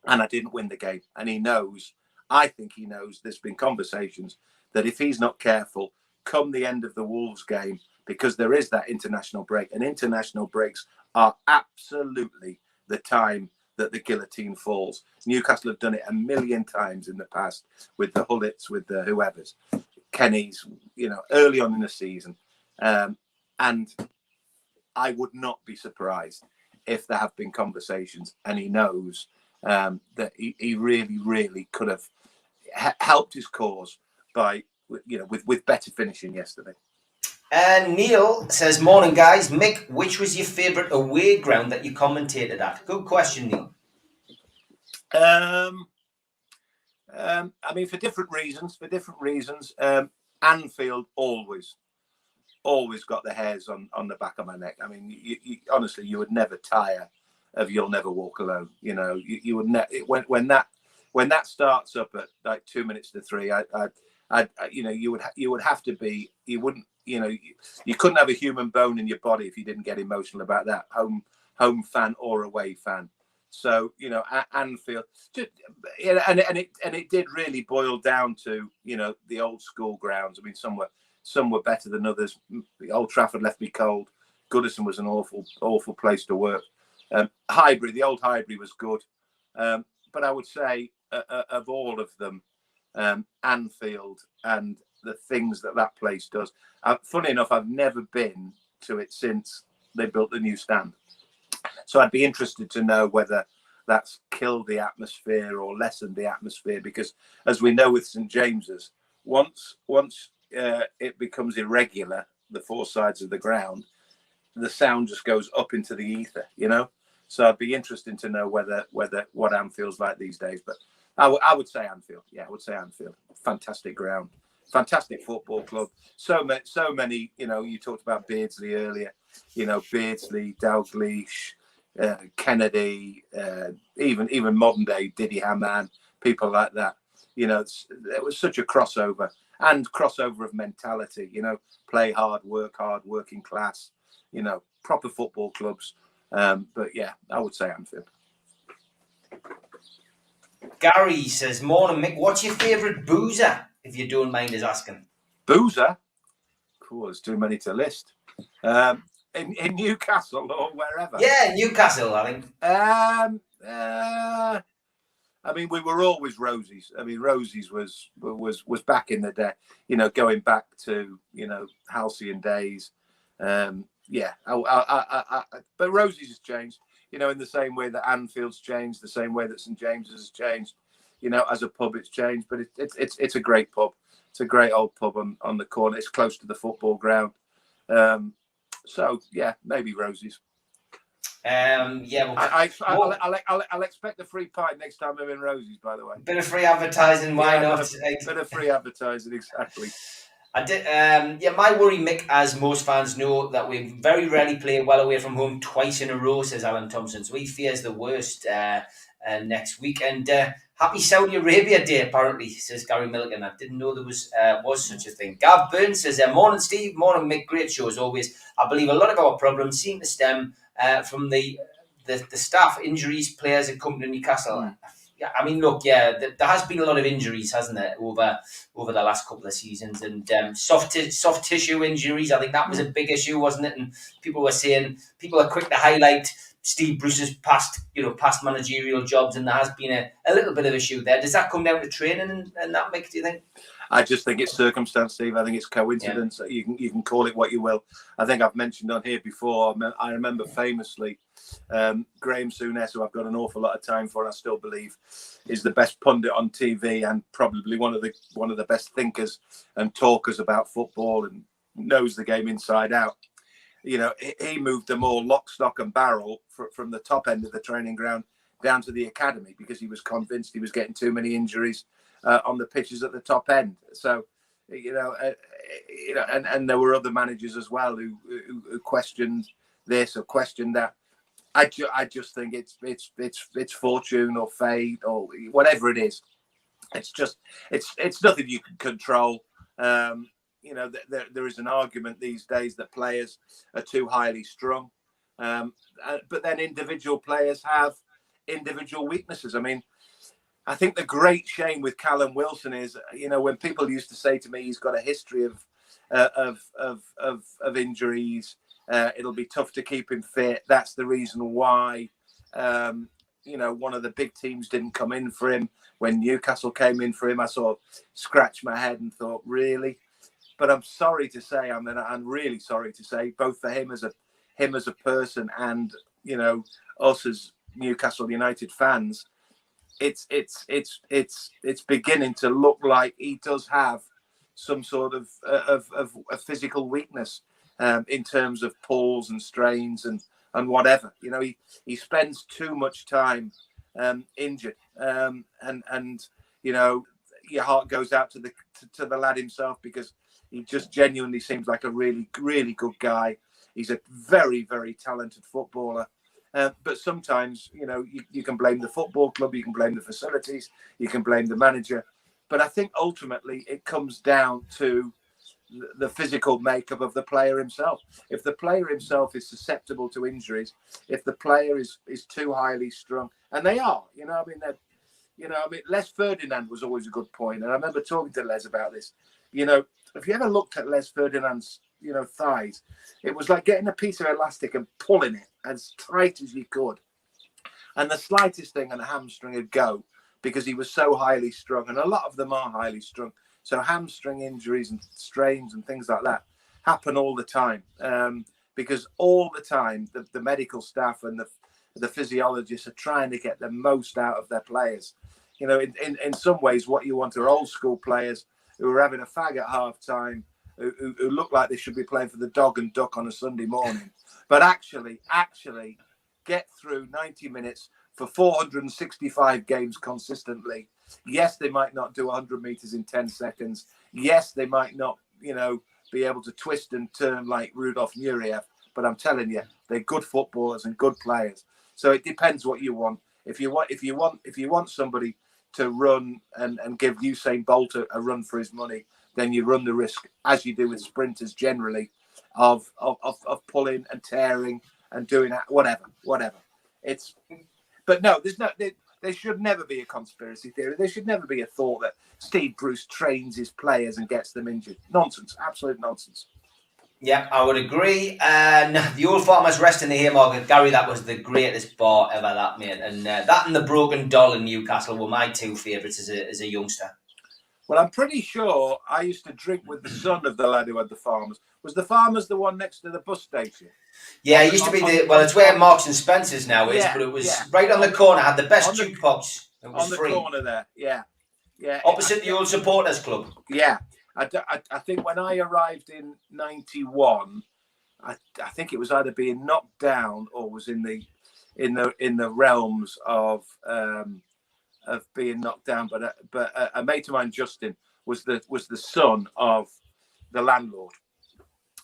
And I didn't win the game. And he knows, I think he knows, there's been conversations that if he's not careful, come the end of the Wolves game, because there is that international break, and international breaks are absolutely the time that the guillotine falls. Newcastle have done it a million times in the past with the Hullets, with the whoever's, Kenny's, early on in the season. And I would not be surprised if there have been conversations, and he knows that he really could have helped his cause by, with better finishing yesterday. And Neil says, morning guys. Mick, which was your favourite away ground that you commentated at? Good question, Neil. I mean, for different reasons. Anfield always got the hairs on the back of my neck. I mean, you honestly, you would never tire of "You'll Never Walk Alone." You would never. When that starts up at like 2 minutes to 3, you would have to be. You wouldn't. You couldn't have a human bone in your body if you didn't get emotional about that, home fan or away fan. So Anfield, and it did really boil down to the old school grounds. I mean, some were better than others. Old Trafford left me cold. Goodison was an awful place to work. Highbury, the old Highbury was good, but I would say of all of them, Anfield and the things that place does. Funny enough, I've never been to it since they built the new stand. So I'd be interested to know whether that's killed the atmosphere or lessened the atmosphere, because as we know with St James's, once it becomes irregular, the four sides of the ground, the sound just goes up into the ether, So I'd be interested to know whether what Anfield's like these days. But I would say Anfield. Yeah, I would say Anfield. Fantastic ground. Fantastic football club. So many. You talked about Beardsley earlier. Beardsley, Dalglish, Kennedy, even modern day Didi Hamann, people like that. It was such a crossover of mentality. Play hard, work hard, working class. Proper football clubs. But yeah, I would say Anfield. Gary says, morning Mick, what's your favourite boozer, if you don't mind us asking? Boozer? Cool, there's too many to list. In Newcastle or wherever? Yeah, Newcastle, I think. I mean, we were always Rosies. I mean, Rosies was back in the day, going back to, halcyon days. Yeah, but Rosies has changed, in the same way that Anfield's changed, the same way that St James's has changed. As a pub, it's changed, but it's a great pub. It's a great old pub on the corner. It's close to the football ground. So yeah, maybe Rosies. Yeah, well, I'll expect a free pint next time I'm in Rosies. By the way, bit of free advertising. Why not? Bit of free advertising, exactly. I did. Yeah, my worry, Mick, as most fans know, that we very rarely play well away from home twice in a row, says Alan Thompson. So he fears the worst next week. And happy Saudi Arabia Day, apparently, says Gary Milligan. I didn't know there was such a thing. Gav Burns says, morning, Steve. Morning, Mick. Great show as always. I believe a lot of our problems seem to stem from the staff injuries players accompanying Newcastle. Yeah, I mean, look, there has been a lot of injuries, hasn't there, over the last couple of seasons, and soft tissue injuries. I think that was a big issue, wasn't it? And people were saying, people are quick to highlight Steve Bruce's past managerial jobs, and there has been a little bit of issue there. Does that come down to training and that, Mick, do you think? I just think it's circumstance, Steve. I think it's coincidence. Yeah. You can call it what you will. I think I've mentioned on here before. I remember famously Graham Souness, who I've got an awful lot of time for, and I still believe is the best pundit on TV and probably one of the best thinkers and talkers about football and knows the game inside out. He moved them all lock, stock, and barrel from the top end of the training ground down to the academy because he was convinced he was getting too many injuries on the pitches at the top end. So, and there were other managers as well who questioned this or questioned that. I just think it's fortune or fate or whatever it is. It's nothing you can control. There is an argument these days that players are too highly strung, but then individual players have individual weaknesses. I mean, I think the great shame with Callum Wilson is, when people used to say to me he's got a history of injuries, it'll be tough to keep him fit. That's the reason why, one of the big teams didn't come in for him. When Newcastle came in for him, I sort of scratched my head and thought, really? But I'm sorry to say, I'm really sorry to say, both for him as a person and us as Newcastle United fans, it's beginning to look like he does have some sort of a physical weakness in terms of pulls and strains and whatever. He spends too much time injured, and your heart goes out to the lad himself because he just genuinely seems like a really, really good guy. He's a very, very talented footballer. But sometimes, you can blame the football club, you can blame the facilities, you can blame the manager. But I think ultimately it comes down to the physical makeup of the player himself. If the player himself is susceptible to injuries, if the player is too highly strung, and they are, Les Ferdinand was always a good point. And I remember talking to Les about this. If you ever looked at Les Ferdinand's, thighs, it was like getting a piece of elastic and pulling it as tight as you could. And the slightest thing on a hamstring would go because he was so highly strung. And a lot of them are highly strung. So hamstring injuries and strains and things like that happen all the time. Because all the time, the medical staff and the physiologists are trying to get the most out of their players. In some ways, what you want are old school players who are having a fag at half time, who look like they should be playing for the Dog and Duck on a Sunday morning, but actually get through 90 minutes for 465 games consistently. Yes, they might not do 100 meters in 10 seconds. Yes, they might not, be able to twist and turn like Rudolf Nureyev, but I'm telling you, they're good footballers and good players. So it depends what you want. If you want somebody to run and give Usain Bolt a run for his money, then you run the risk, as you do with sprinters generally, of pulling and tearing and doing whatever. But no, there should never be a conspiracy theory. There should never be a thought that Steve Bruce trains his players and gets them injured. Nonsense, absolute nonsense. Yeah, I would agree. And the Old Farmers Rest in the Haymarket, Gary, that was the greatest bar ever, that, mate. And that and the Broken Doll in Newcastle were my two favourites as a youngster. Well, I'm pretty sure I used to drink with the son of the lad who had the Farmers. Was the Farmers the one next to the bus station? Yeah, it used to be it's where Marks and Spencer's now is, Yeah, but it was yeah. right on the corner, had the best on the- jukebox. It was on the free. corner there. Yeah, yeah. Opposite the old supporters club. Yeah, I think when I arrived in '91, I think it was either being knocked down or was in the realms of being knocked down. But a mate of mine, Justin, was the son of the landlord.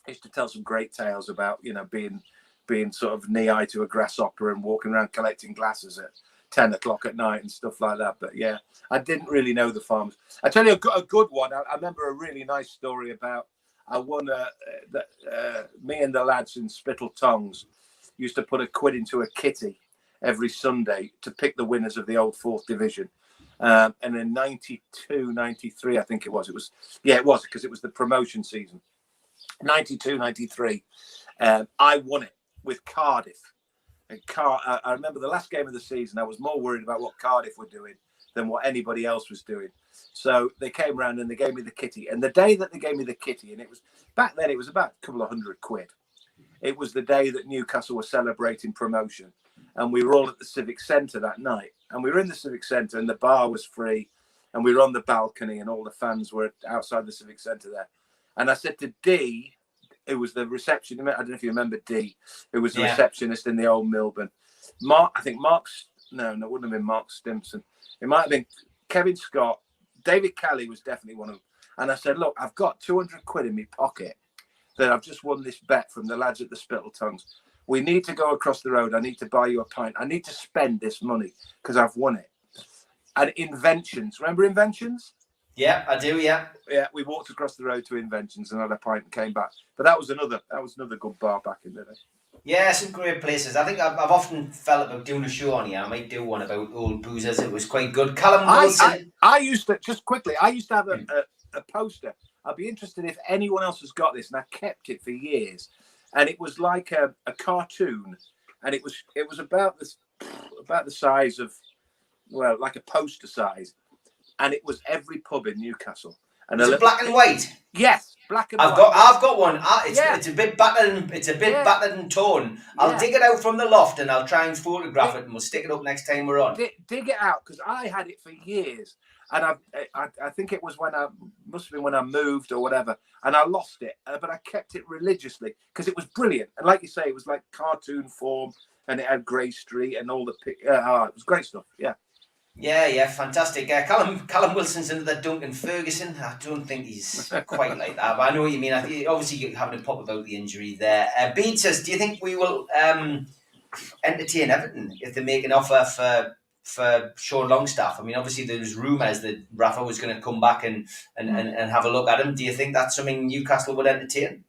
He used to tell some great tales about being sort of knee high to a grasshopper and walking around collecting glasses at 10 o'clock at night and stuff like that. But yeah, I didn't really know the Farmers. I tell you a good one. I remember a really nice story about I won me and the lads in Spittle Tongs used to put a quid into a kitty every Sunday to pick the winners of the old 4th division. And in 92, 93, I think it was because it was the promotion season. 92, 93. I won it with Cardiff. And I remember the last game of the season, I was more worried about what Cardiff were doing than what anybody else was doing. So they came around and they gave me the kitty. And the day that they gave me the kitty, and it was back then, it was about a couple of £100. It was the day that Newcastle were celebrating promotion. And we were all at the Civic Centre that night. And we were in the Civic Centre and the bar was free. And we were on the balcony and all the fans were outside the Civic Centre there. And I said to Dee, who was the receptionist, I don't know if you remember Dee, who was the receptionist in the old Milburn. No, it wouldn't have been Mark Stimson. It might have been Kevin Scott. David Kelly was definitely one of them. And I said, look, I've got £200 in my pocket that I've just won this bet from the lads at the Spittle Tongues. We need to go across the road. I need to buy you a pint. I need to spend this money because I've won it. And Inventions, remember Inventions? Yeah, I do. Yeah, yeah. We walked across the road to Inventions and had a pint and came back. But that was another good bar back in the day. Yeah, some great places. I think I've often felt about doing a show on here. I might do one about old boozers. It was quite good. Callum Wilson. I used to have a poster. I'd be interested if anyone else has got this, and I kept it for years. And it was like a cartoon, and it was about the size of, well, like a poster size. And it was every pub in Newcastle. And is it black and white? Yes, black and white. I've got one. It's a bit battered. It's a bit battered and torn. I'll dig it out from the loft and I'll try and photograph it, and we'll stick it up next time we're on. Dig it out, because I had it for years, and I think it was must have been when I moved or whatever, and I lost it, but I kept it religiously because it was brilliant. And like you say, it was like cartoon form, and it had Grey Street and all the it was great stuff. Yeah. Yeah, fantastic. Callum Wilson's into the Duncan Ferguson. I don't think he's quite like that, but I know what you mean. Obviously, you're having a pop about the injury there. Bede says, do you think we will entertain Everton if they make an offer for Sean Longstaff? I mean, obviously, there's rumours that Rafa was going to come back and have a look at him. Do you think that's something Newcastle would entertain?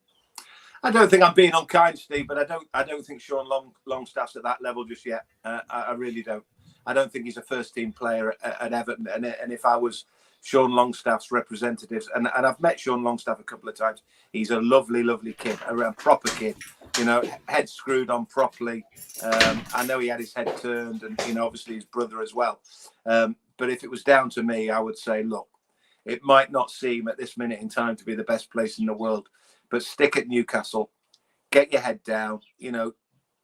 I don't think I'm being unkind, Steve, but I don't think Sean Longstaff's at that level just yet. I really don't. I don't think he's a first-team player at Everton. And if I was Sean Longstaff's representatives, and I've met Sean Longstaff a couple of times, he's a lovely, lovely kid, a proper kid, head screwed on properly. I know he had his head turned and, obviously his brother as well. But if it was down to me, I would say, look, it might not seem at this minute in time to be the best place in the world, but stick at Newcastle, get your head down,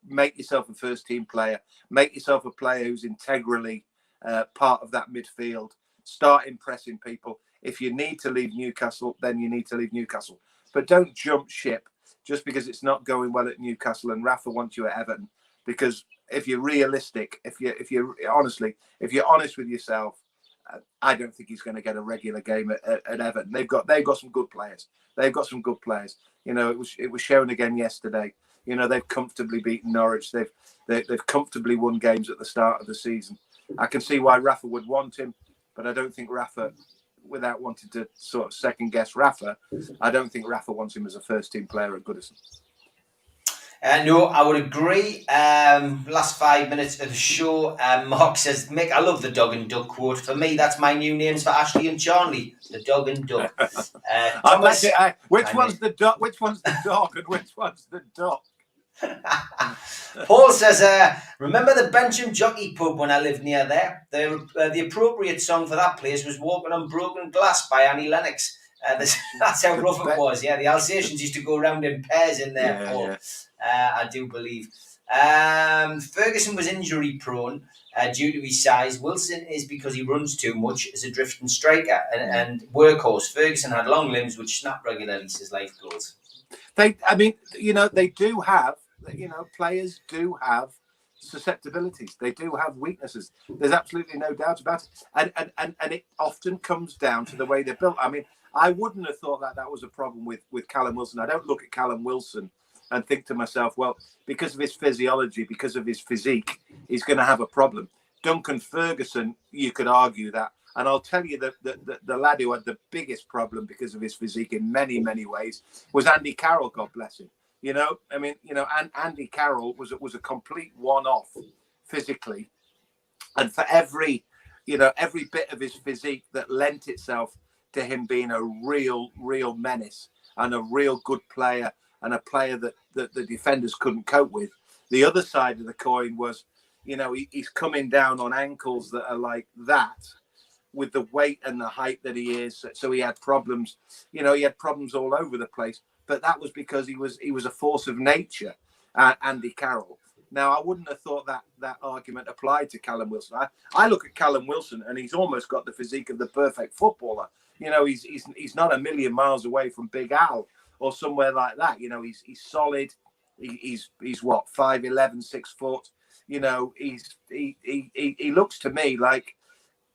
make yourself a first-team player. Make yourself a player who's integrally part of that midfield. Start impressing people. If you need to leave Newcastle, then you need to leave Newcastle. But don't jump ship just because it's not going well at Newcastle and Rafa wants you at Everton. Because if you're realistic, if you're honest with yourself, I don't think he's going to get a regular game at Everton. They've got some good players. It was shown again yesterday. They've comfortably beaten Norwich. They've comfortably won games at the start of the season. I can see why Rafa would want him, but I don't think Rafa, without wanting to sort of second guess Rafa, I don't think Rafa wants him as a first team player at Goodison. No, I would agree. Last 5 minutes of the show, Mark says, Mick, I love the dog and duck quote. For me, that's my new names for Ashley and Charlie, the dog and duck. Thomas, which one's the dog? Which one's the dog, and which one's the duck? Paul says, remember the Bentham Jockey pub when I lived near there? The appropriate song for that place was Walking on Broken Glass by Annie Lennox. That's how rough it was. Yeah, the Alsatians used to go around in pairs in there, Paul. Yeah. I do believe. Ferguson was injury prone due to his size. Wilson is because he runs too much as a drifting striker and workhorse. Ferguson had long limbs which snap regularly, says Life Goals. They do have, players do have susceptibilities. They do have weaknesses. There's absolutely no doubt about it. And it often comes down to the way they're built. I mean, I wouldn't have thought that was a problem with Callum Wilson. I don't look at Callum Wilson and think to myself, well, because of his physiology, because of his physique, he's going to have a problem. Duncan Ferguson, you could argue that. And I'll tell you that the lad who had the biggest problem because of his physique in many, many ways was Andy Carroll, God bless him. And Andy Carroll was a complete one-off physically. And for every bit of his physique that lent itself to him being a real menace and a real good player and a player that the defenders couldn't cope with, the other side of the coin was, he's coming down on ankles that are like that, with the weight and the height that he is. So he had problems, he had problems all over the place. But that was because he was a force of nature, Andy Carroll. Now, I wouldn't have thought that argument applied to Callum Wilson. I look at Callum Wilson and he's almost got the physique of the perfect footballer. He's not a million miles away from Big Al or somewhere like that. He's solid. He's what, 5'11", 6 foot. He looks to me like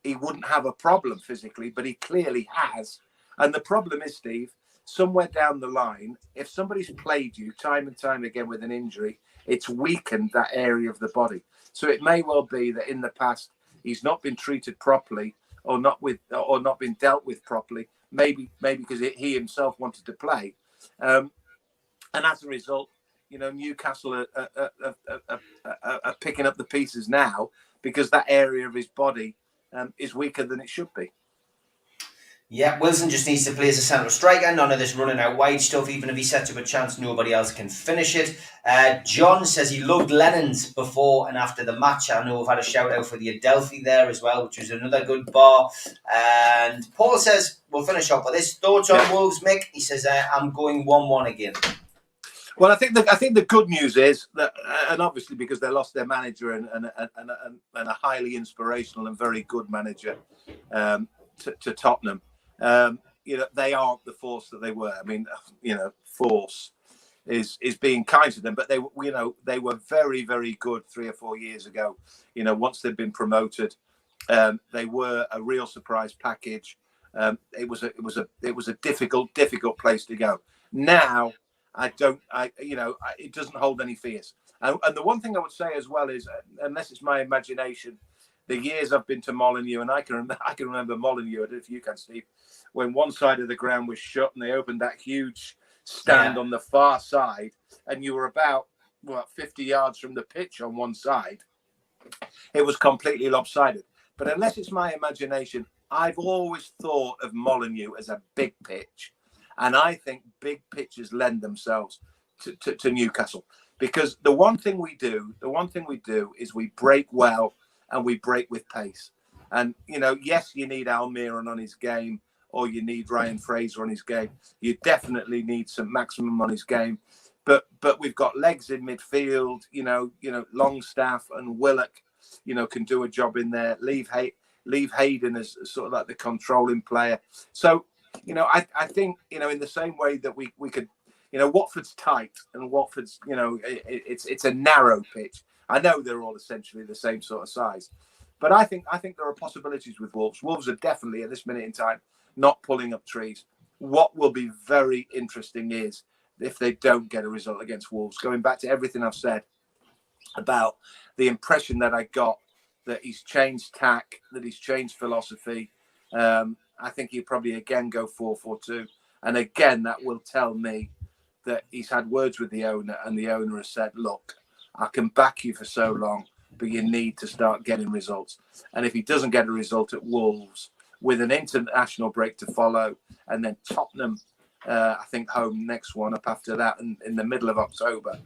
he wouldn't have a problem physically, but he clearly has. And the problem is, Steve, somewhere down the line, if somebody's played you time and time again with an injury, it's weakened that area of the body. So it may well be that in the past he's not been treated properly or not been dealt with properly. Maybe because he himself wanted to play, and as a result, Newcastle are picking up the pieces now because that area of his body is weaker than it should be. Yeah, Wilson just needs to play as a central striker. None of this running out wide stuff. Even if he sets up a chance, nobody else can finish it. John says he loved Lennon's before and after the match. I know we've had a shout out for the Adelphi there as well, which was another good bar. And Paul says, we'll finish off with this. Thoughts on Wolves, Mick? He says, I'm going 1-1 again. Well, I think the good news is that, and obviously because they lost their manager and a highly inspirational and very good manager to Tottenham. They aren't the force that they were. I mean, force is being kind to them, but they were very, very good 3 or 4 years ago. Once they'd been promoted, they were a real surprise package. It was a difficult place to go. Now, it doesn't hold any fears. And the one thing I would say as well is, unless it's my imagination, the years I've been to Molineux, and I can remember Molineux, I don't know if you can, Steve, when one side of the ground was shut and they opened that huge stand on the far side, and you were about 50 yards from the pitch on one side. It was completely lopsided. But unless it's my imagination, I've always thought of Molineux as a big pitch, and I think big pitches lend themselves to Newcastle, because the one thing we do is we break well and we break with pace. And yes, you need Almiron on his game, or you need Ryan Fraser on his game. You definitely need some maximum on his game, but we've got legs in midfield. Longstaff and Willock, can do a job in there. Leave Hayden as sort of like the controlling player. So I think in the same way that we could, Watford's tight and Watford's it's a narrow pitch. I know they're all essentially the same sort of size, but I think there are possibilities with Wolves. Wolves are definitely at this minute in time not pulling up trees. What will be very interesting is if they don't get a result against Wolves. Going back to everything I've said about the impression that I got that he's changed tack, that he's changed philosophy. I think he'll probably again go 4-4-2, and again that will tell me that he's had words with the owner, and the owner has said, look, I can back you for so long, but you need to start getting results. And if he doesn't get a result at Wolves, with an international break to follow, and then Tottenham, I think, home next one up after that, and in the middle of October,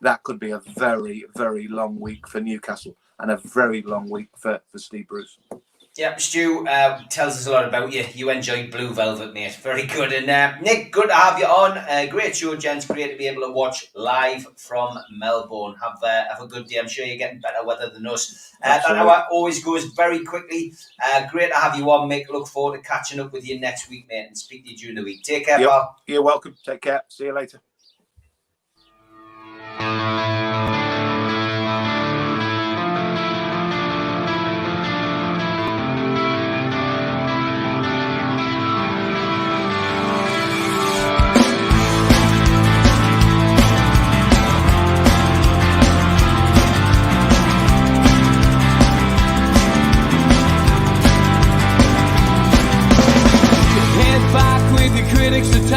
that could be a very, very long week for Newcastle and a very long week for Steve Bruce. Yeah, Stu tells us a lot about you. You enjoy Blue Velvet, mate. Very good. And Nick, good to have you on. Great show, gents. Great to be able to watch live from Melbourne. Have a good day. I'm sure you're getting better weather than us. That hour always goes very quickly. Great to have you on, Mick. Look forward to catching up with you next week, mate, and speak to you during the week. Take care, pal. You're welcome. Take care. See you later. Critics are